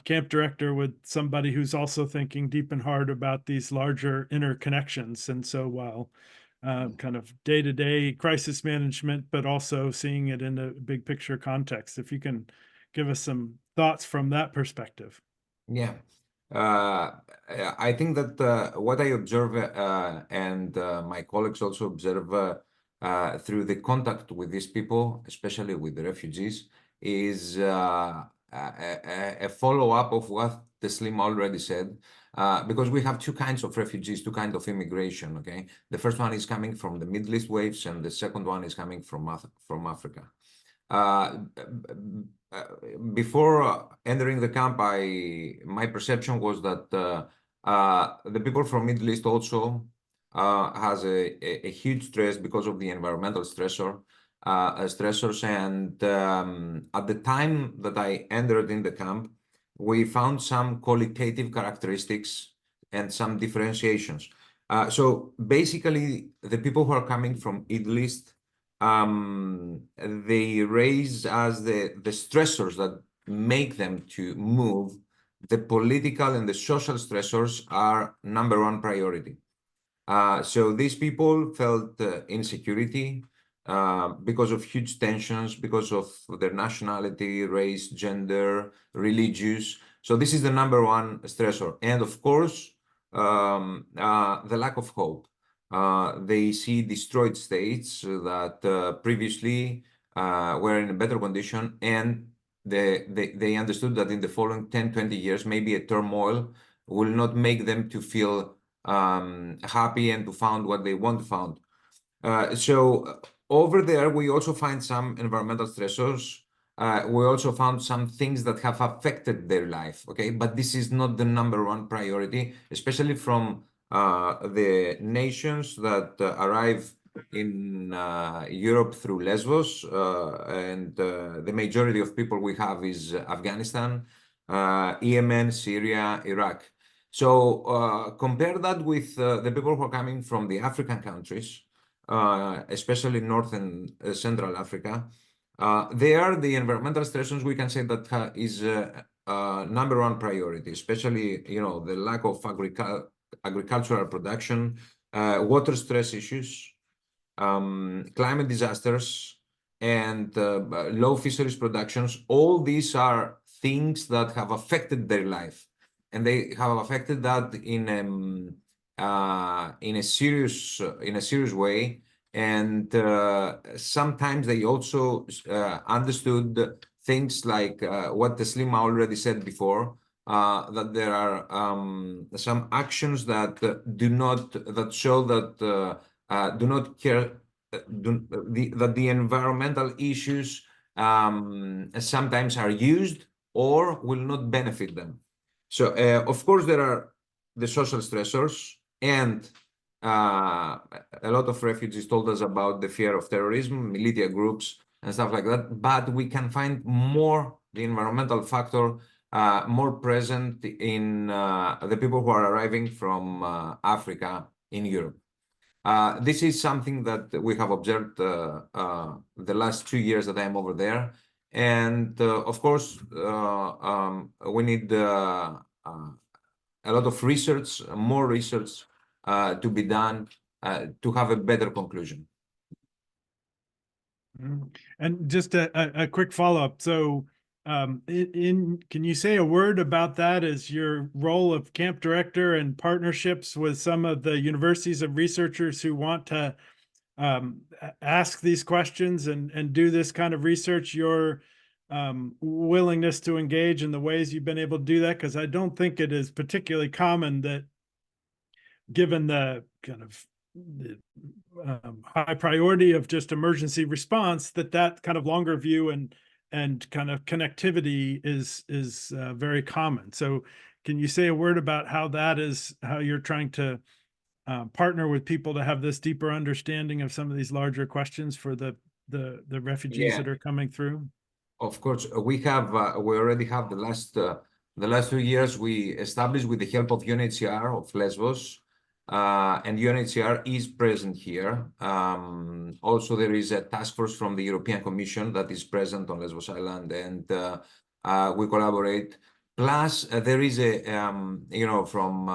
camp director with somebody who's also thinking deep and hard about these larger interconnections. And so while kind of day-to-day crisis management, but also seeing it in a big picture context, if you can give us some thoughts from that perspective. Yeah. I think that what I observe and my colleagues also observe through the contact with these people, especially with the refugees, is a follow-up of what Teslim already said, because we have two kinds of refugees, two kinds of immigration, okay? The first one is coming from the Middle East waves, and the second one is coming from Africa. Before entering the camp, my perception was that the people from Middle East also has a huge stress because of the environmental stressors. And at the time that I entered in the camp, we found some qualitative characteristics and some differentiations. So basically, the people who are coming from Middle East, they raise as the stressors that make them to move. The political and the social stressors are number one priority. So these people felt insecurity because of huge tensions, because of their nationality, race, gender, religious. So this is the number one stressor. And of course, the lack of hope. They see destroyed states that previously were in a better condition, and they understood that in the following 10, 20 years, maybe a turmoil will not make them to feel happy and to found what they want to found. So over there, we also find some environmental stressors. We also found some things that have affected their life, okay? But this is not the number one priority, especially from the nations that arrive in Europe through Lesbos. And the majority of people we have is Afghanistan, Yemen, Syria, Iraq. So compare that with the people who are coming from the African countries, especially North and Central Africa. There, the environmental stressors, we can say that is number one priority, especially, the lack of agricultural production, water stress issues, climate disasters, and low fisheries productions. All these are things that have affected their life, and they have affected that in a serious way. And sometimes they also understood things like what Teslim already said before, that there are some actions that show that do not care, that the environmental issues sometimes are used or will not benefit them. So, of course, there are the social stressors, and a lot of refugees told us about the fear of terrorism, militia groups, and stuff like that. But we can find more the environmental factor more present in the people who are arriving from Africa in Europe. This is something that we have observed the last 2 years that I'm over there. And of course, we need a lot of research, more research to be done to have a better conclusion. And just a quick follow-up. So can you say a word about that as your role of camp director and partnerships with some of the universities and researchers who want to ask these questions and do this kind of research, your willingness to engage in the ways you've been able to do that? Because I don't think it is particularly common that, given the kind of high priority of just emergency response, that kind of longer view and kind of connectivity is very common. So can you say a word about how you're trying to partner with people to have this deeper understanding of some of these larger questions for the refugees that are coming through? Of course, we already have the last 2 years we established with the help of UNHCR of Lesbos, and UNHCR is present here. Also, there is a task force from the European Commission that is present on Lesbos Island, and we collaborate. Plus, there is from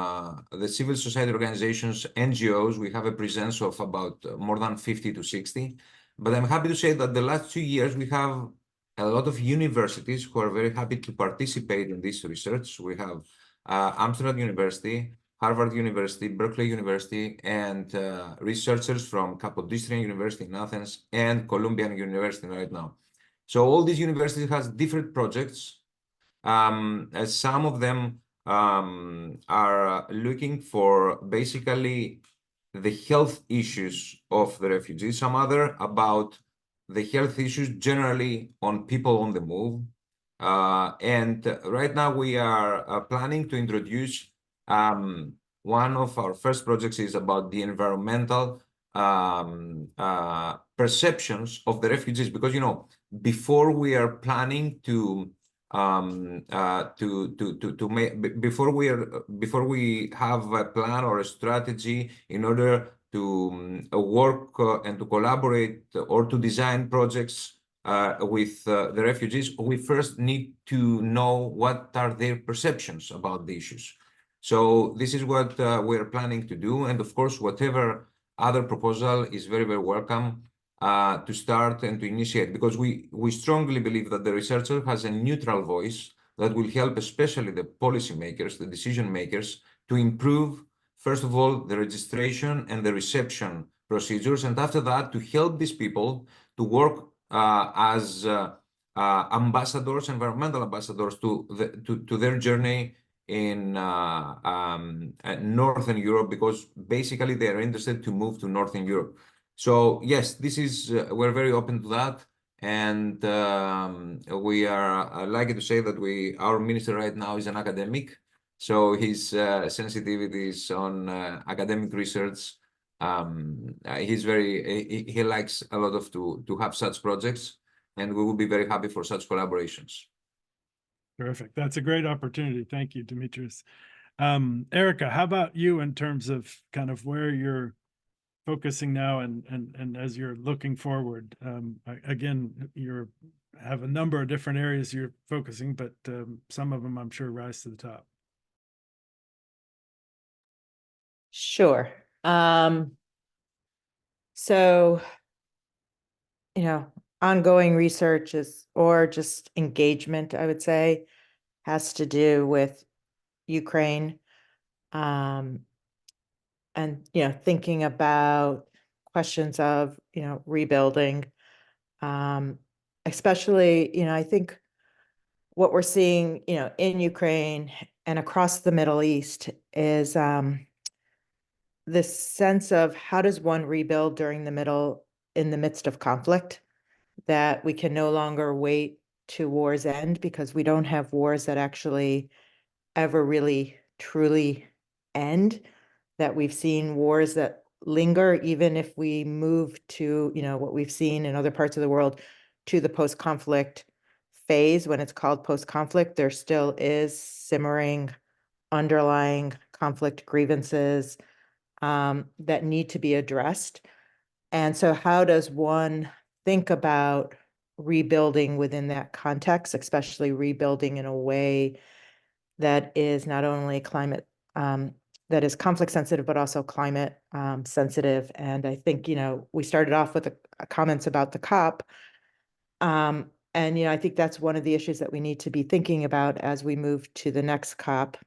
the civil society organizations, NGOs, we have a presence of about more than 50 to 60. But I'm happy to say that the last 2 years, we have a lot of universities who are very happy to participate in this research. We have Amsterdam University, Harvard University, Berkeley University, and researchers from Kapodistrian University in Athens and Columbian University right now. So all these universities has different projects. As some of them are looking for basically the health issues of the refugees, some other about the health issues generally on people on the move. And right now we are planning to introduce one of our first projects is about the environmental perceptions of the refugees, because, before we are planning to make before we have a plan or a strategy in order to work and to collaborate or to design projects with the refugees, we first need to know what are their perceptions about the issues. So this is what we're planning to do, and of course, whatever other proposal is very, very welcome to start and to initiate, because we strongly believe that the researcher has a neutral voice that will help, especially the policymakers, the decision makers, to improve, first of all, the registration and the reception procedures, and after that, to help these people to work as ambassadors, environmental ambassadors to their journey in Northern Europe, because basically they are interested to move to Northern Europe. So yes, this is we're very open to that, and we are lucky to say that our minister right now is an academic, so his sensitivities on academic research. He likes a lot of to have such projects, and we will be very happy for such collaborations. Terrific. That's a great opportunity. Thank you, Dimitris. Erica, how about you in terms of kind of where you're focusing now and as you're looking forward? Again, you have a number of different areas you're focusing, but some of them I'm sure rise to the top. Sure. So, ongoing research or just engagement, I would say, has to do with Ukraine. And, thinking about questions of, rebuilding. Especially, I think what we're seeing, in Ukraine and across the Middle East is this sense of how does one rebuild in the midst of conflict, that we can no longer wait to war's end, because we don't have wars that actually ever really truly end, that we've seen wars that linger, even if we move to, what we've seen in other parts of the world, to the post-conflict phase. When it's called post-conflict, there still is simmering underlying conflict grievances that need to be addressed. And so how does one think about rebuilding within that context, especially rebuilding in a way that is not only climate, that is conflict sensitive, but also climate sensitive? And I think, we started off with comments about the COP. And, I think that's one of the issues that we need to be thinking about as we move to the next COP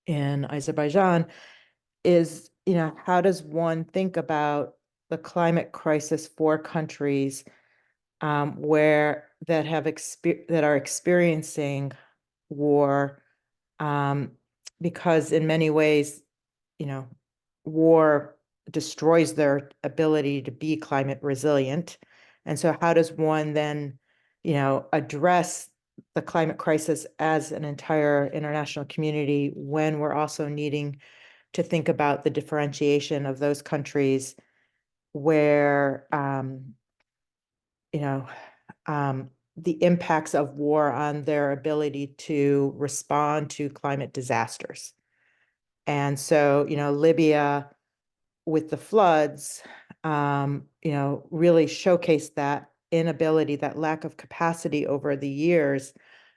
in Azerbaijan is, how does one think about the climate crisis for countries that are experiencing war, because in many ways, war destroys their ability to be climate resilient. And so how does one then, address the climate crisis as an entire international community when we're also needing to think about the differentiation of those countries where, the impacts of war on their ability to respond to climate disasters. And so, Libya with the floods, really showcased that inability, that lack of capacity over the years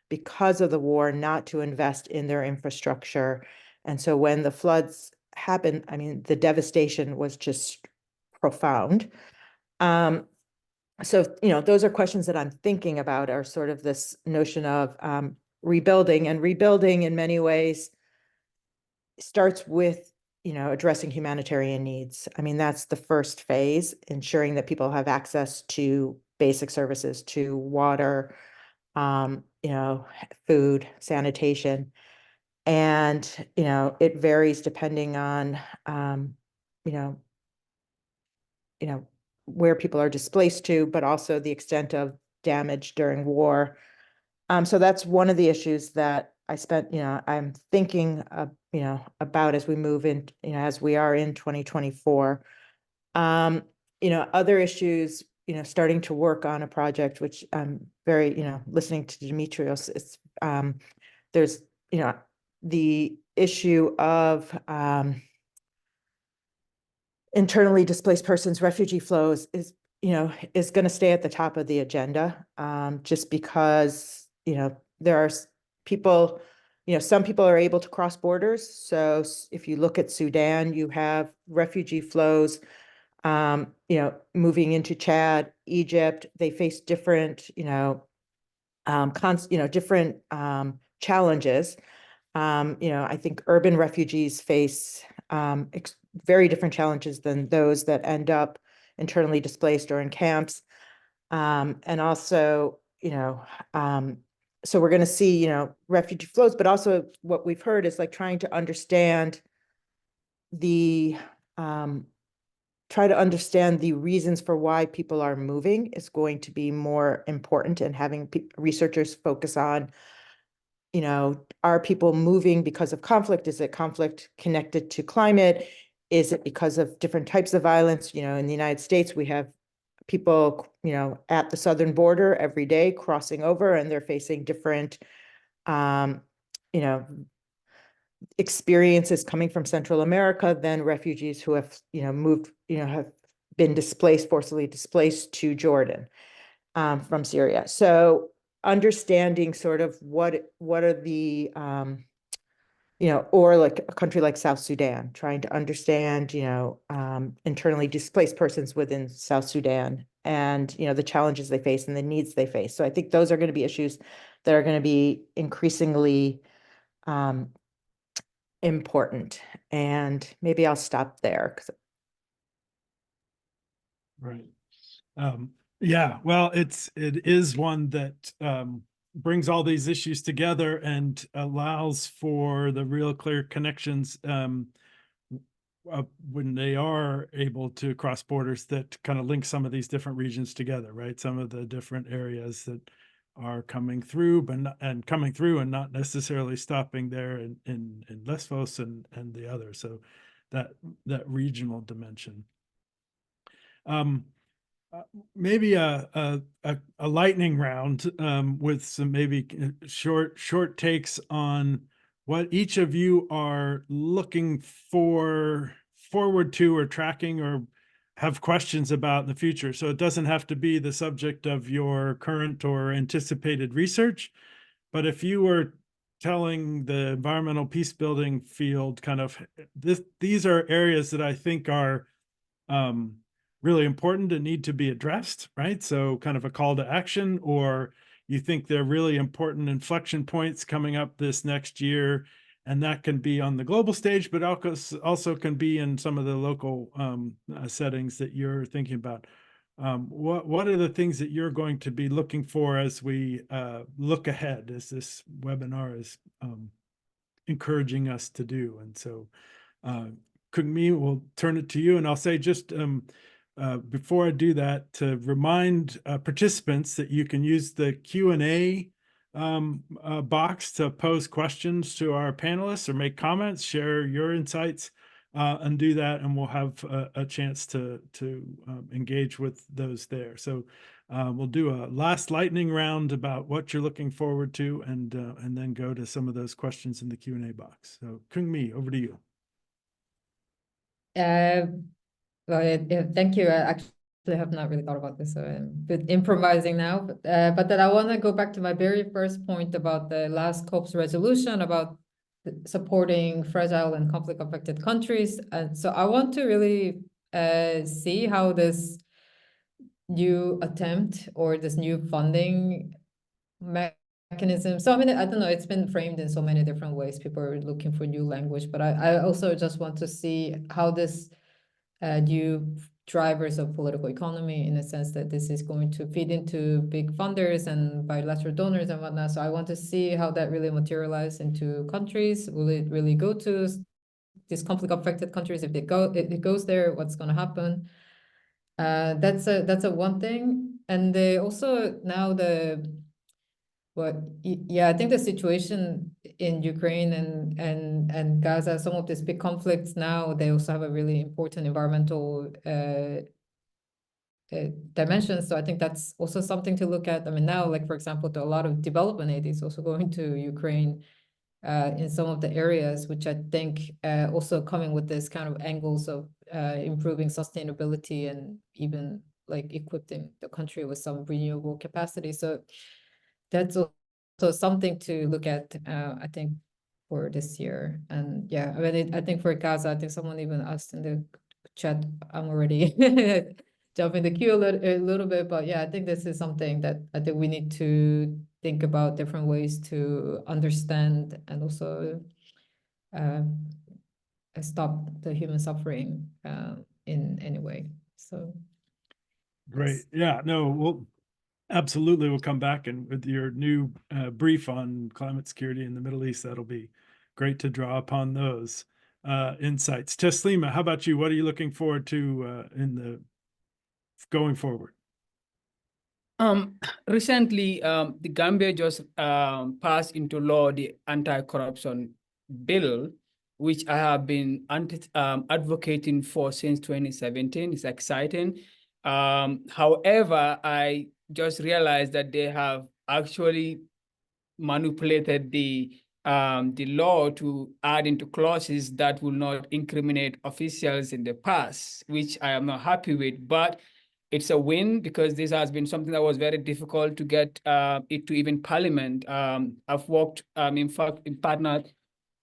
because of the war not to invest in their infrastructure. And so when the floods happened, the devastation was just profound. So, those are questions that I'm thinking about, are sort of this notion of rebuilding, and rebuilding in many ways starts with, addressing humanitarian needs. I mean, that's the first phase, ensuring that people have access to basic services, to water, food, sanitation. And, it varies depending on, you know, where people are displaced to, but also the extent of damage during war. So that's one of the issues that I spent, I'm thinking, about as we move in, as we are in 2024. Other issues, starting to work on a project, which I'm very, listening to Demetrios, it's, there's, the issue of, internally displaced persons, refugee flows is going to stay at the top of the agenda, just because, there are people, some people are able to cross borders. So if you look at Sudan, you have refugee flows, moving into Chad, Egypt. They face different, different challenges. I think urban refugees face very different challenges than those that end up internally displaced or in camps. And also, so we're going to see, refugee flows, but also what we've heard is like trying to understand try to understand the reasons for why people are moving is going to be more important, and having researchers focus on, are people moving because of conflict? Is it conflict connected to climate? Is it because of different types of violence? In the United States, we have people, at the southern border every day crossing over, and they're facing different, experiences coming from Central America than refugees who have, moved, have been forcibly displaced to Jordan, from Syria. So understanding sort of what are the, or like a country like South Sudan, trying to understand, internally displaced persons within South Sudan, and, the challenges they face and the needs they face. So I think those are going to be issues that are going to be increasingly important. And maybe I'll stop there. Right. Yeah, well, it is one that brings all these issues together and allows for the real clear connections when they are able to cross borders, that kind of link some of these different regions together, right? Some of the different areas that are coming through, and not necessarily stopping there in Lesvos and the others. So that regional dimension. Maybe a lightning round with some maybe short takes on what each of you are looking forward to, or tracking, or have questions about in the future. So it doesn't have to be the subject of your current or anticipated research, but if you were telling the environmental peace building field kind of these are areas that I think are really important and need to be addressed, right? So kind of a call to action, or you think they're really important inflection points coming up this next year, and that can be on the global stage, but also can be in some of the local settings that you're thinking about. What are the things that you're going to be looking for as we look ahead, as this webinar is encouraging us to do? And so Kungmi, we'll turn it to you, and I'll say just before I do that, to remind participants that you can use the Q&A box to pose questions to our panelists or make comments, share your insights, and do that, and we'll have a chance to engage with those there. So we'll do a last lightning round about what you're looking forward to, and then go to some of those questions in the Q&A box. So Kungmi, over to you. Well, thank you. I actually have not really thought about this, so I'm a bit improvising now. But then I want to go back to my very first point about the last COP's resolution about supporting fragile and conflict-affected countries. And so I want to really see how this new attempt, or this new funding mechanism. So I mean, I don't know, it's been framed in so many different ways. People are looking for new language, but I also just want to see how this new drivers of political economy, in a sense that this is going to feed into big funders and bilateral donors and whatnot. So I want to see how that really materializes into countries. Will it really go to these conflict affected countries? If it goes there, what's going to happen? That's a one thing. And they also now I think the situation in Ukraine and Gaza, some of these big conflicts now, they also have a really important environmental dimension. So I think that's also something to look at. I mean, now, like, for example, a lot of development aid is also going to Ukraine in some of the areas, which I think also coming with this kind of angles of improving sustainability and even like equipping the country with some renewable capacity. So that's also something to look at, I think, for this year. And yeah, I mean, I think for Gaza, I think someone even asked in the chat, I'm already jumping the queue a little bit, but yeah, I think this is something that I think we need to think about different ways to understand and also stop the human suffering in any way. So Great. Yeah, no, we'll absolutely, we'll come back, and with your new brief on climate security in the Middle East, that'll be great to draw upon those insights. Taslima, how about you? What are you looking forward to in the going forward? Recently, the Gambia just passed into law the anti-corruption bill, which I have been advocating for since 2017. It's exciting. However, I just realized that they have actually manipulated the law to add into clauses that will not incriminate officials in the past, which I am not happy with. But it's a win because this has been something that was very difficult to get it to even Parliament. I've worked, in fact, in partner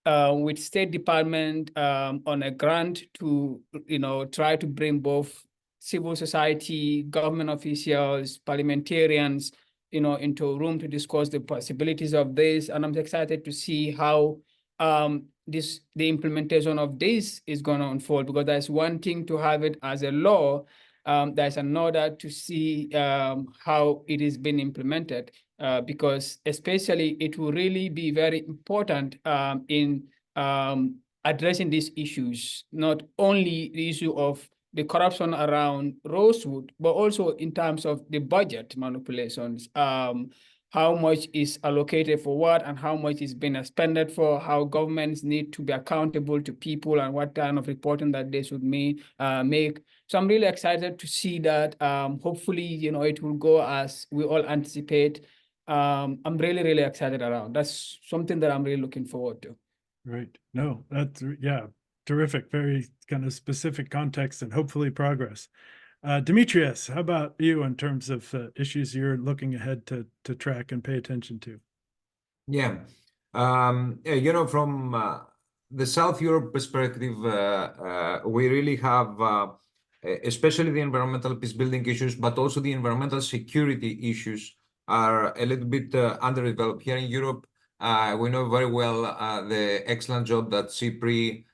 with State Department on a grant to, try to bring both civil society, government officials, parliamentarians, into a room to discuss the possibilities of this. And I'm excited to see how the implementation of this is going to unfold, because there's one thing to have it as a law. There's another to see how it is being implemented, because especially it will really be very important in addressing these issues, not only the issue of the corruption around Rosewood, but also in terms of the budget manipulations. How much is allocated for what and how much is being expended for, how governments need to be accountable to people and what kind of reporting that they should make. So I'm really excited to see that. Hopefully, it will go as we all anticipate. I'm really, really excited around. That's something that I'm really looking forward to. Right. No, that's, yeah, terrific. Very kind of specific context and hopefully progress. Demetrius, how about you in terms of issues you're looking ahead to track and pay attention to? Yeah. From the South Europe perspective, we really have, especially the environmental peace building issues, but also the environmental security issues are a little bit underdeveloped here in Europe. We know very well the excellent job that CIPRI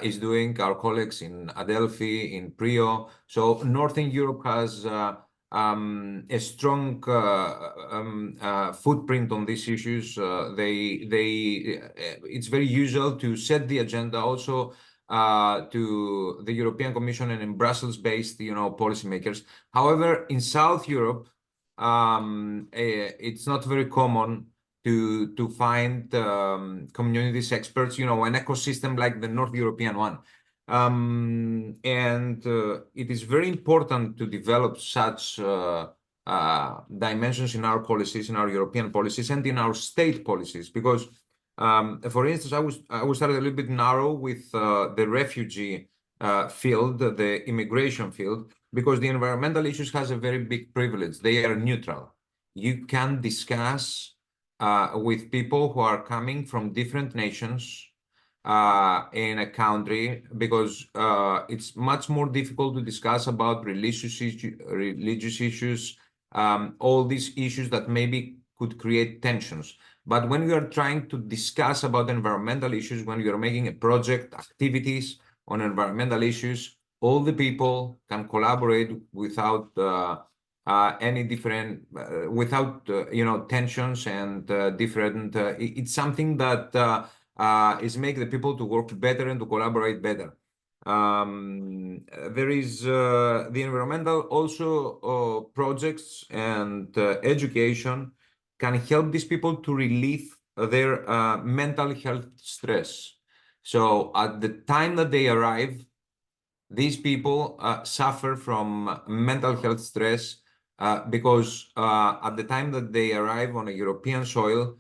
is doing, our colleagues in Adelphi, in Prio. So Northern Europe has a strong footprint on these issues. It's very usual to set the agenda also to the European Commission and in Brussels-based, policymakers. However, in South Europe, it's not very common to find communities experts, an ecosystem like the North European one. It is very important to develop such dimensions in our policies, in our European policies, and in our state policies. Because, for instance, I was started a little bit narrow with the refugee field, the immigration field, because the environmental issues has a very big privilege. They are neutral. You can discuss with people who are coming from different nations in a country, because it's much more difficult to discuss about religious issues, all these issues that maybe could create tensions. But when we are trying to discuss about environmental issues, when you are making a project, activities on environmental issues, all the people can collaborate without any different, without tensions and different. It's something that is make the people to work better and to collaborate better. There is the environmental also projects and education can help these people to relieve their mental health stress. So at the time that they arrive, these people suffer from mental health stress because at the time that they arrive on a European soil,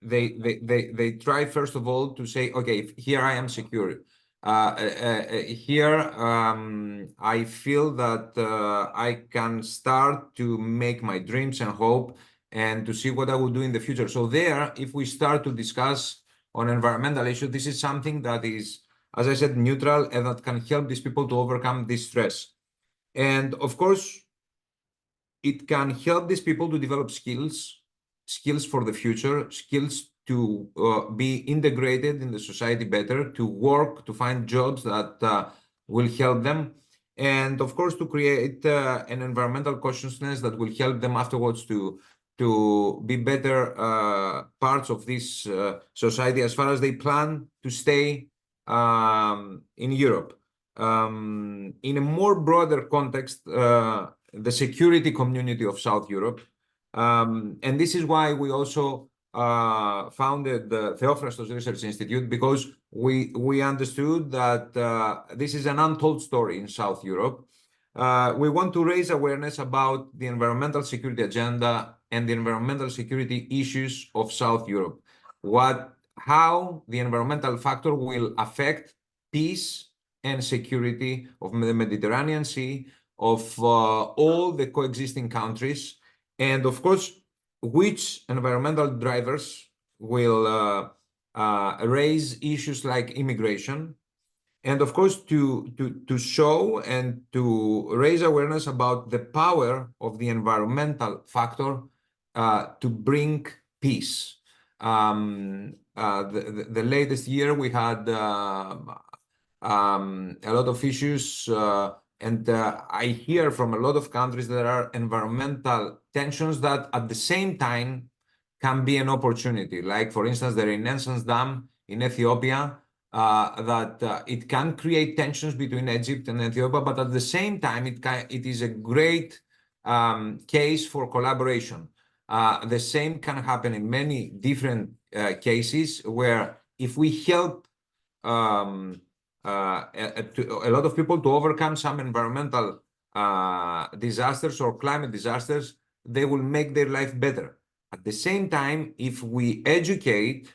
they try first of all to say, okay, here I am secure. Here I feel that I can start to make my dreams and hope and to see what I will do in the future. So there, if we start to discuss on environmental issues, this is something that is, as I said, neutral and that can help these people to overcome this stress. And of course, it can help these people to develop skills for the future, skills to be integrated in the society better, to work, to find jobs that will help them. And of course, to create an environmental consciousness that will help them afterwards to be better parts of this society as far as they plan to stay in Europe. In a more broader context, the security community of South Europe. And this is why we also founded the Theophrastos Research Institute, because we understood that this is an untold story in South Europe. We want to raise awareness about the environmental security agenda and the environmental security issues of South Europe. How the environmental factor will affect peace and security of the Mediterranean Sea, of all the coexisting countries, and of course, which environmental drivers will raise issues like immigration, and of course, to show and to raise awareness about the power of the environmental factor to bring peace. The latest year we had a lot of issues, and I hear from a lot of countries there are environmental tensions that at the same time can be an opportunity. Like, for instance, the Renaissance Dam in Ethiopia, that it can create tensions between Egypt and Ethiopia, but at the same time, it is a great case for collaboration. The same can happen in many different cases where if we help a lot of people to overcome some environmental disasters or climate disasters, they will make their life better. At the same time, if we educate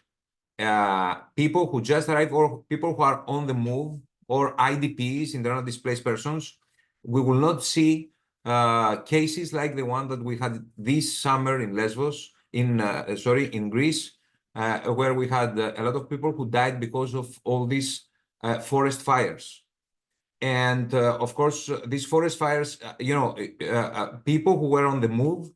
people who just arrived or people who are on the move or IDPs, internally displaced persons, we will not see cases like the one that we had this summer in Lesbos, in Greece, where we had a lot of people who died because of all these forest fires. And of course, these forest fires, people who were on the move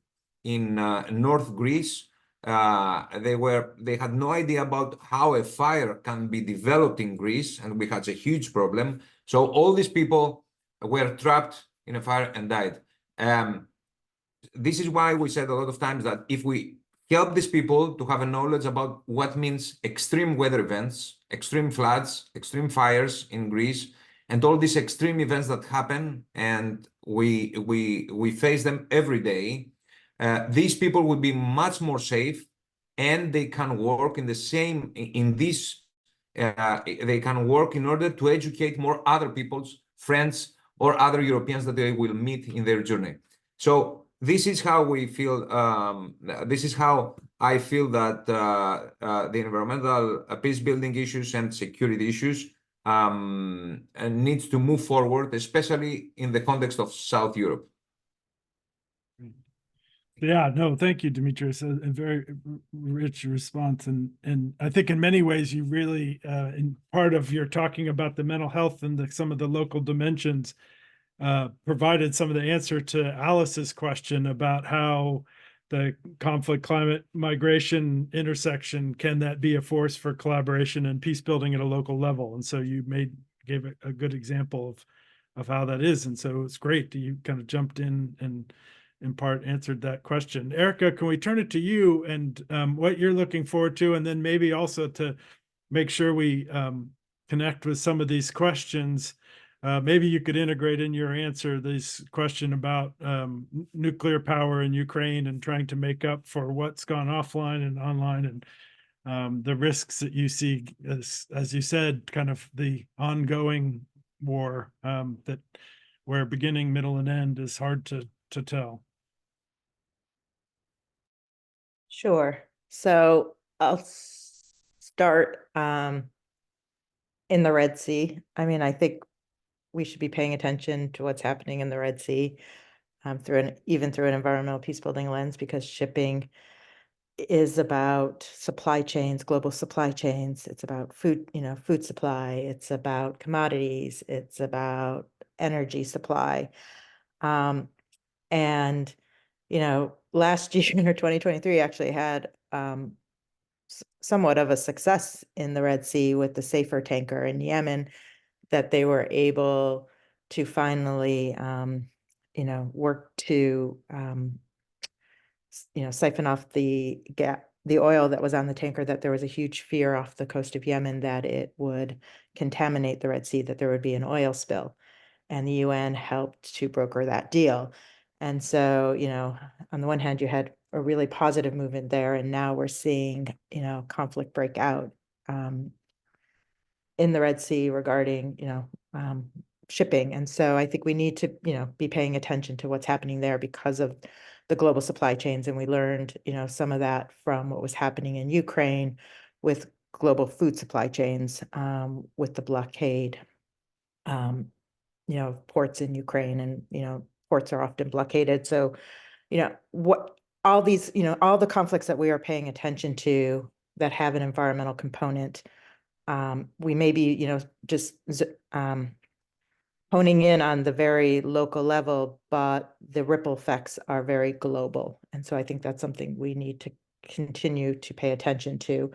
in North Greece, they had no idea about how a fire can be developed in Greece, and we had a huge problem. So all these people were trapped in a fire and died. This is why we said a lot of times that if we help these people to have a knowledge about what means extreme weather events, extreme floods, extreme fires in Greece, and all these extreme events that happen, and we face them every day, these people would be much more safe, and they can work in the same, they can work in order to educate more other people's friends or other Europeans that they will meet in their journey. So this is how we feel, this is how I feel that the environmental peace building issues and security issues needs to move forward, especially in the context of South Europe. Yeah, no, thank you, Dimitris. A very rich response. And I think in many ways, you really, in part of your talking about the mental health and some of the local dimensions, provided some of the answer to Alice's question about how the conflict, climate, migration intersection, can that be a force for collaboration and peace building at a local level? And so you gave a good example of how that is. And so it's great that you kind of jumped in and in part answered that question. Erica, can we turn it to you and what you're looking forward to, and then maybe also to make sure we connect with some of these questions. Maybe you could integrate in your answer this question about nuclear power in Ukraine and trying to make up for what's gone offline and online, and the risks that you see, as you said, kind of the ongoing war that where beginning, middle, and end is hard to tell. Sure. So I'll start in the Red Sea. I mean, I think we should be paying attention to what's happening in the Red Sea even through an environmental peace building lens, because shipping is about supply chains, global supply chains. It's about food, food supply. It's about commodities. It's about energy supply. And, last year, 2023, actually had somewhat of a success in the Red Sea with the Safer tanker in Yemen, that they were able to finally, work to, siphon off the oil that was on the tanker, that there was a huge fear off the coast of Yemen that it would contaminate the Red Sea, that there would be an oil spill. And the UN helped to broker that deal. And so, on the one hand, you had a really positive movement there, and now we're seeing, conflict break out in the Red Sea regarding, shipping. And so I think we need to, be paying attention to what's happening there because of the global supply chains. And we learned, some of that from what was happening in Ukraine with global food supply chains, with the blockade, ports in Ukraine, and, ports are often blockaded. So, all these, all the conflicts that we are paying attention to that have an environmental component, we may be, just honing in on the very local level, but the ripple effects are very global. And so I think that's something we need to continue to pay attention to.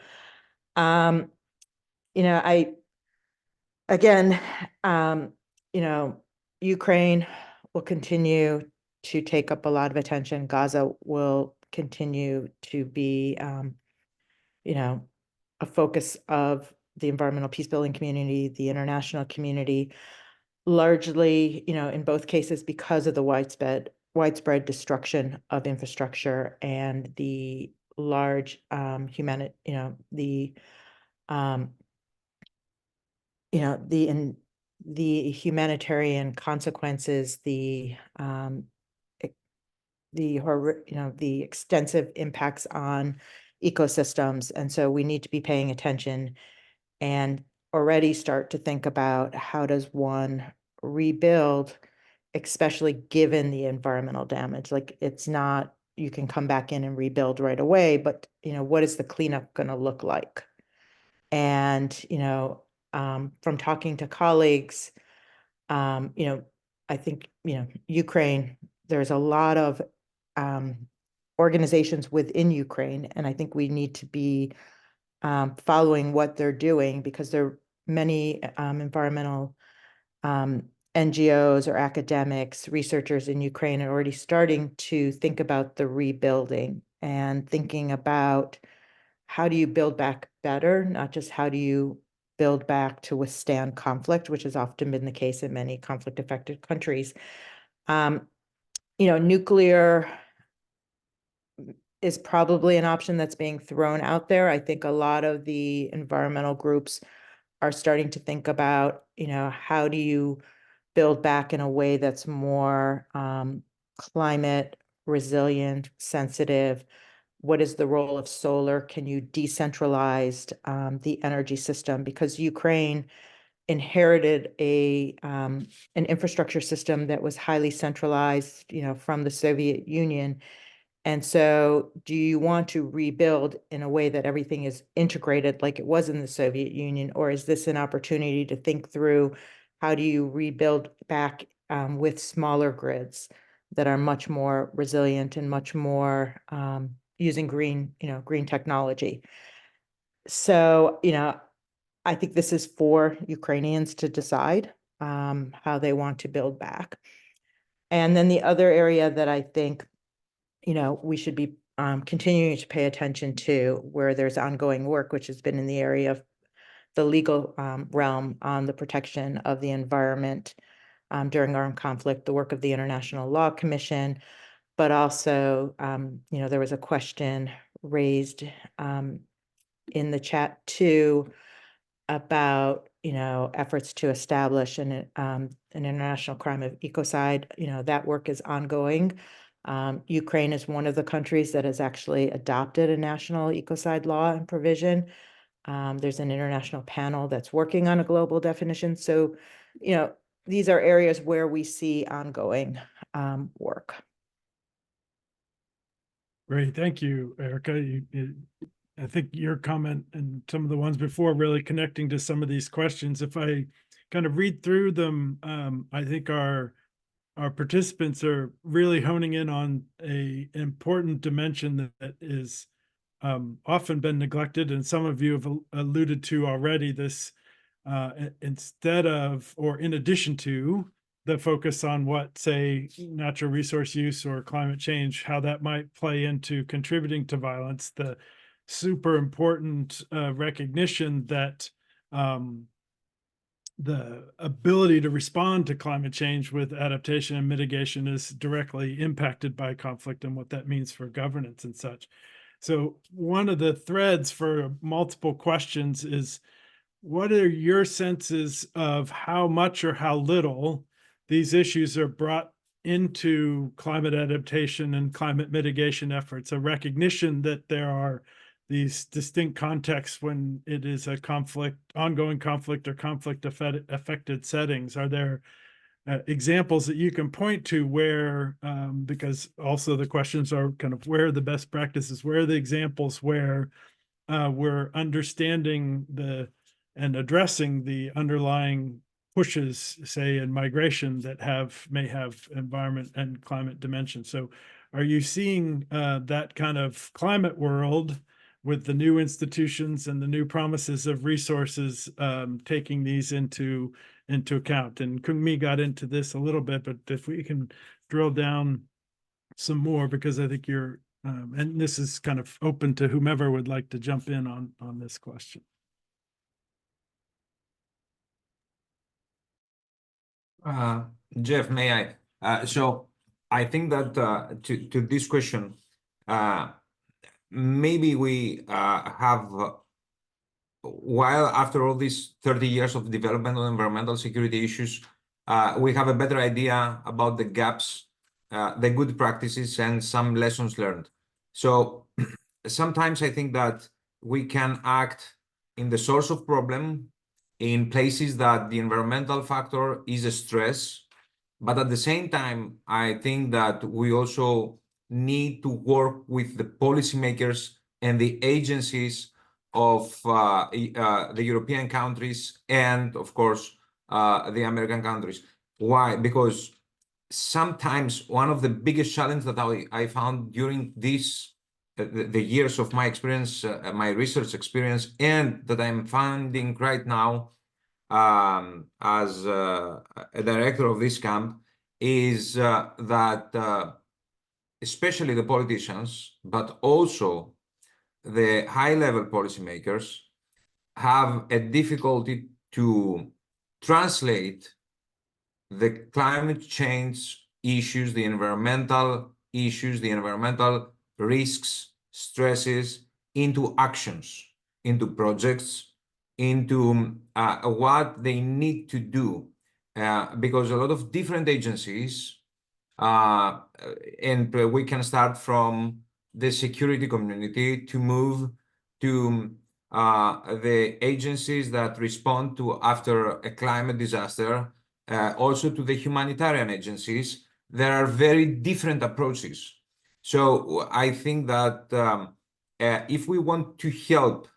Ukraine will continue to take up a lot of attention. Gaza will continue to be, a focus of the environmental peace building community, the international community, largely, in both cases, because of the widespread destruction of infrastructure and the large the humanitarian consequences, the extensive impacts on ecosystems. And so we need to be paying attention and already start to think about how does one rebuild, especially given the environmental damage. Like, it's not, you can come back in and rebuild right away, but what is the cleanup going to look like? And from talking to colleagues, I think, Ukraine, there's a lot of organizations within Ukraine, and I think we need to be following what they're doing, because there are many environmental NGOs or academics, researchers in Ukraine are already starting to think about the rebuilding and thinking about how do you build back better, not just how do you build back to withstand conflict, which has often been the case in many conflict-affected countries. Nuclear is probably an option that's being thrown out there. I think a lot of the environmental groups are starting to think about, how do you build back in a way that's more climate resilient, sensitive? What is the role of solar? Can you decentralize the energy system? Because Ukraine inherited an infrastructure system that was highly centralized, from the Soviet Union. And so do you want to rebuild in a way that everything is integrated like it was in the Soviet Union? Or is this an opportunity to think through how do you rebuild back with smaller grids that are much more resilient and much more using green technology. So, I think this is for Ukrainians to decide how they want to build back. And then the other area that I think, we should be continuing to pay attention to, where there's ongoing work, which has been in the area of the legal realm on the protection of the environment during armed conflict, the work of the International Law Commission, but also, there was a question raised in the chat too about, efforts to establish an international crime of ecocide. That work is ongoing. Ukraine is one of the countries that has actually adopted a national ecocide law and provision. There's an international panel that's working on a global definition. So, these are areas where we see ongoing work. Great, thank you, Erica. I think your comment and some of the ones before really connecting to some of these questions. If I kind of read through them, I think our participants are really honing in on an important dimension that is often been neglected, and some of you have alluded to already. This instead of, or in addition to, the focus on what, say, natural resource use or climate change, how that might play into contributing to violence, the super important recognition that the ability to respond to climate change with adaptation and mitigation is directly impacted by conflict and what that means for governance and such. So one of the threads for multiple questions is, what are your senses of how much or how little these issues are brought into climate adaptation and climate mitigation efforts? A recognition that there are these distinct contexts when it is a conflict, ongoing conflict, or conflict affected settings. Are there examples that you can point to where, because also the questions are kind of, where are the best practices, where are the examples where we're understanding and addressing the underlying pushes, say, in migration that may have environment and climate dimension. So are you seeing that kind of climate world with the new institutions and the new promises of resources taking these into account? And Kung-Mi got into this a little bit, but if we can drill down some more, because I think you're, and this is kind of open to whomever would like to jump in on this question. Jeff, may I? So I think that to this question, maybe we have, while after all these 30 years of development on environmental security issues, we have a better idea about the gaps, the good practices, and some lessons learned. So sometimes I think that we can act in the source of problem in places that the environmental factor is a stress. But at the same time, I think that we also need to work with the policymakers and the agencies of the European countries and, of course, the American countries. Why? Because sometimes one of the biggest challenges that I found during these the years of my experience, my research experience, and that I'm finding right now as a director of this camp, is that especially the politicians, but also the high-level policymakers, have a difficulty to translate the climate change issues, the environmental issues, the environmental risks, stresses, into actions, into projects, into what they need to do. Because a lot of different agencies, and we can start from the security community to move to the agencies that respond to after a climate disaster, also to the humanitarian agencies. There are very different approaches. So I think that if we want to help,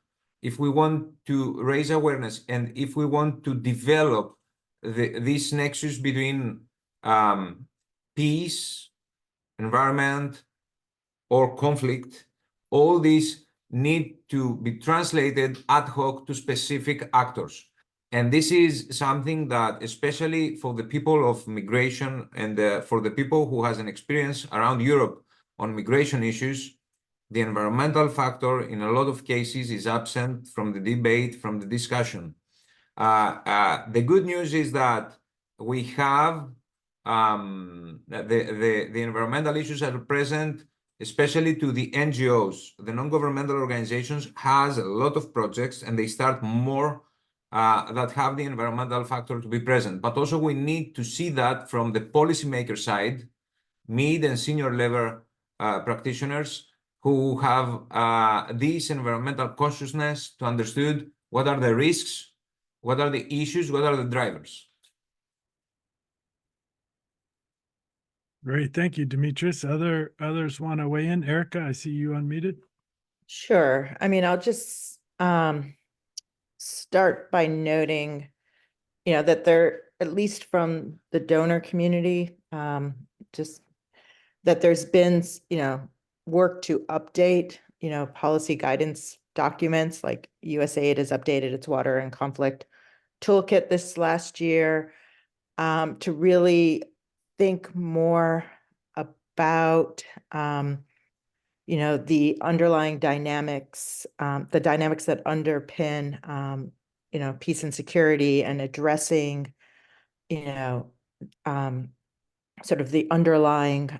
if we want to raise awareness, and if we want to develop this nexus between peace, environment, or conflict, all these need to be translated ad hoc to specific actors. And this is something that, especially for the people of migration and for the people who has an experience around Europe on migration issues, the environmental factor in a lot of cases is absent from the debate, from the discussion. The good news is that we have the environmental issues are present, especially to the NGOs. The non-governmental organizations has a lot of projects, and they start more that have the environmental factor to be present. But also we need to see that from the policymaker side, mid and senior level practitioners who have this environmental consciousness to understand what are the risks, what are the issues, what are the drivers. Great, thank you, Dimitris. Others want to weigh in? Erica, I see you unmuted. Sure. I mean, I'll just start by noting, that there, at least from the donor community, just that there's been, work to update, policy guidance documents, like USAID has updated its water and conflict toolkit this last year, to really think more about, the underlying dynamics, the dynamics that underpin, peace and security, and addressing, sort of the underlying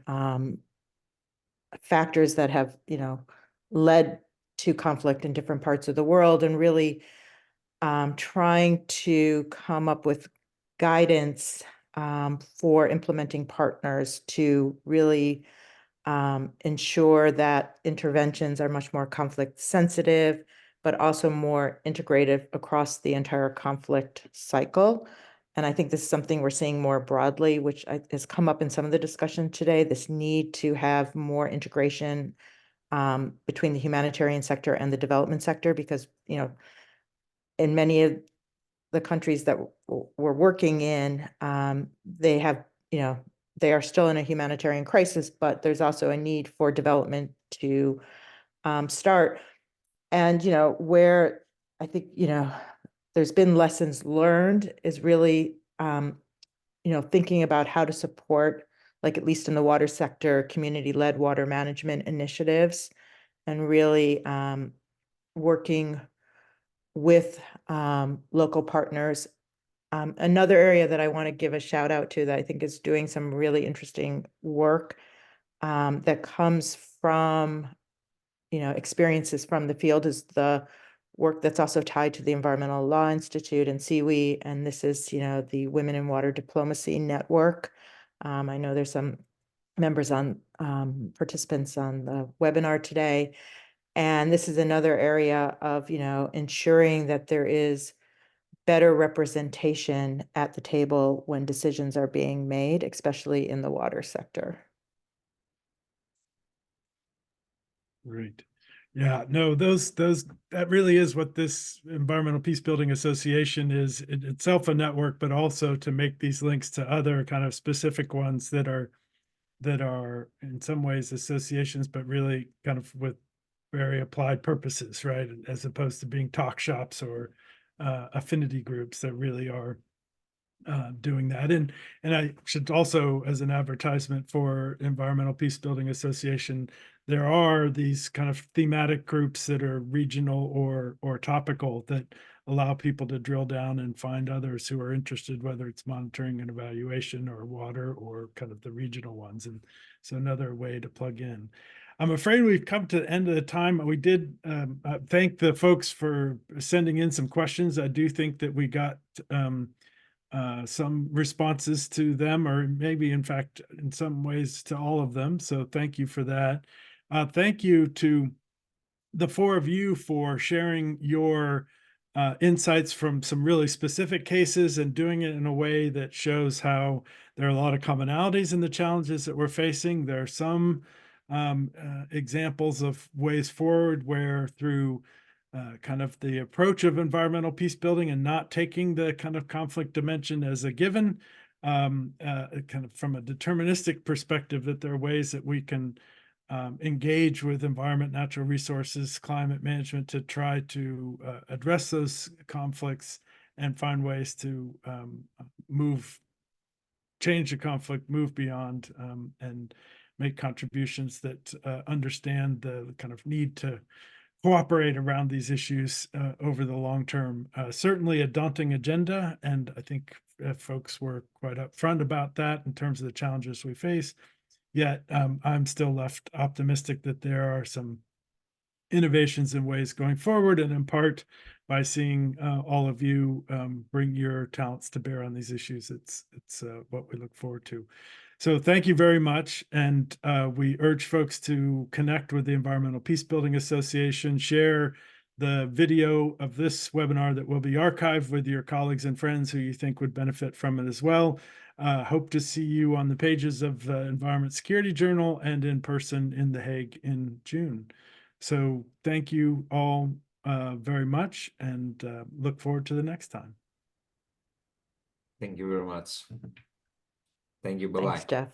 factors that have, led to conflict in different parts of the world, and really trying to come up with guidance for implementing partners to really ensure that interventions are much more conflict sensitive, but also more integrative across the entire conflict cycle. And I think this is something we're seeing more broadly, which has come up in some of the discussion today, this need to have more integration between the humanitarian sector and the development sector, because, in many of the countries that we're working in, they have, they are still in a humanitarian crisis, but there's also a need for development to start. And, where I think, there's been lessons learned is really, thinking about how to support, like at least in the water sector, community-led water management initiatives, and really working with local partners. Another area that I want to give a shout out to that I think is doing some really interesting work that comes from, experiences from the field is the work that's also tied to the Environmental Law Institute and CWE, and this is, the Women in Water Diplomacy Network. I know there's some members on participants on the webinar today, and this is another area of, ensuring that there is better representation at the table when decisions are being made, especially in the water sector. Right. Yeah, no, that really is what this Environmental Peacebuilding Association is itself, a network, but also to make these links to other kind of specific ones that are in some ways associations, but really kind of with very applied purposes, right? As opposed to being talk shops or affinity groups that really are doing that. And I should also, as an advertisement for Environmental Peacebuilding Association, there are these kind of thematic groups that are regional or topical that allow people to drill down and find others who are interested, whether it's monitoring and evaluation or water or kind of the regional ones. And so another way to plug in. I'm afraid we've come to the end of the time. We did thank the folks for sending in some questions. I do think that we got some responses to them, or maybe in fact, in some ways to all of them. So thank you for that. Thank you to the four of you for sharing your insights from some really specific cases and doing it in a way that shows how there are a lot of commonalities in the challenges that we're facing. There are some examples of ways forward where through kind of the approach of environmental peace building and not taking the kind of conflict dimension as a given, kind of from a deterministic perspective, that there are ways that we can engage with environment, natural resources, climate management to try to address those conflicts and find ways to change the conflict, move beyond, and make contributions that understand the kind of need to cooperate around these issues over the long term. Certainly a daunting agenda, and I think folks were quite upfront about that in terms of the challenges we face. Yet I'm still left optimistic that there are some innovations and ways going forward, and in part by seeing all of you bring your talents to bear on these issues. It's what we look forward to. So thank you very much, and we urge folks to connect with the Environmental Peacebuilding Association, share the video of this webinar that will be archived with your colleagues and friends who you think would benefit from it as well. Hope to see you on the pages of the Environment Security Journal and in person in The Hague in June. So thank you all very much, and look forward to the next time. Thank you very much. Thank you. Bye-bye. Thanks, Jeff.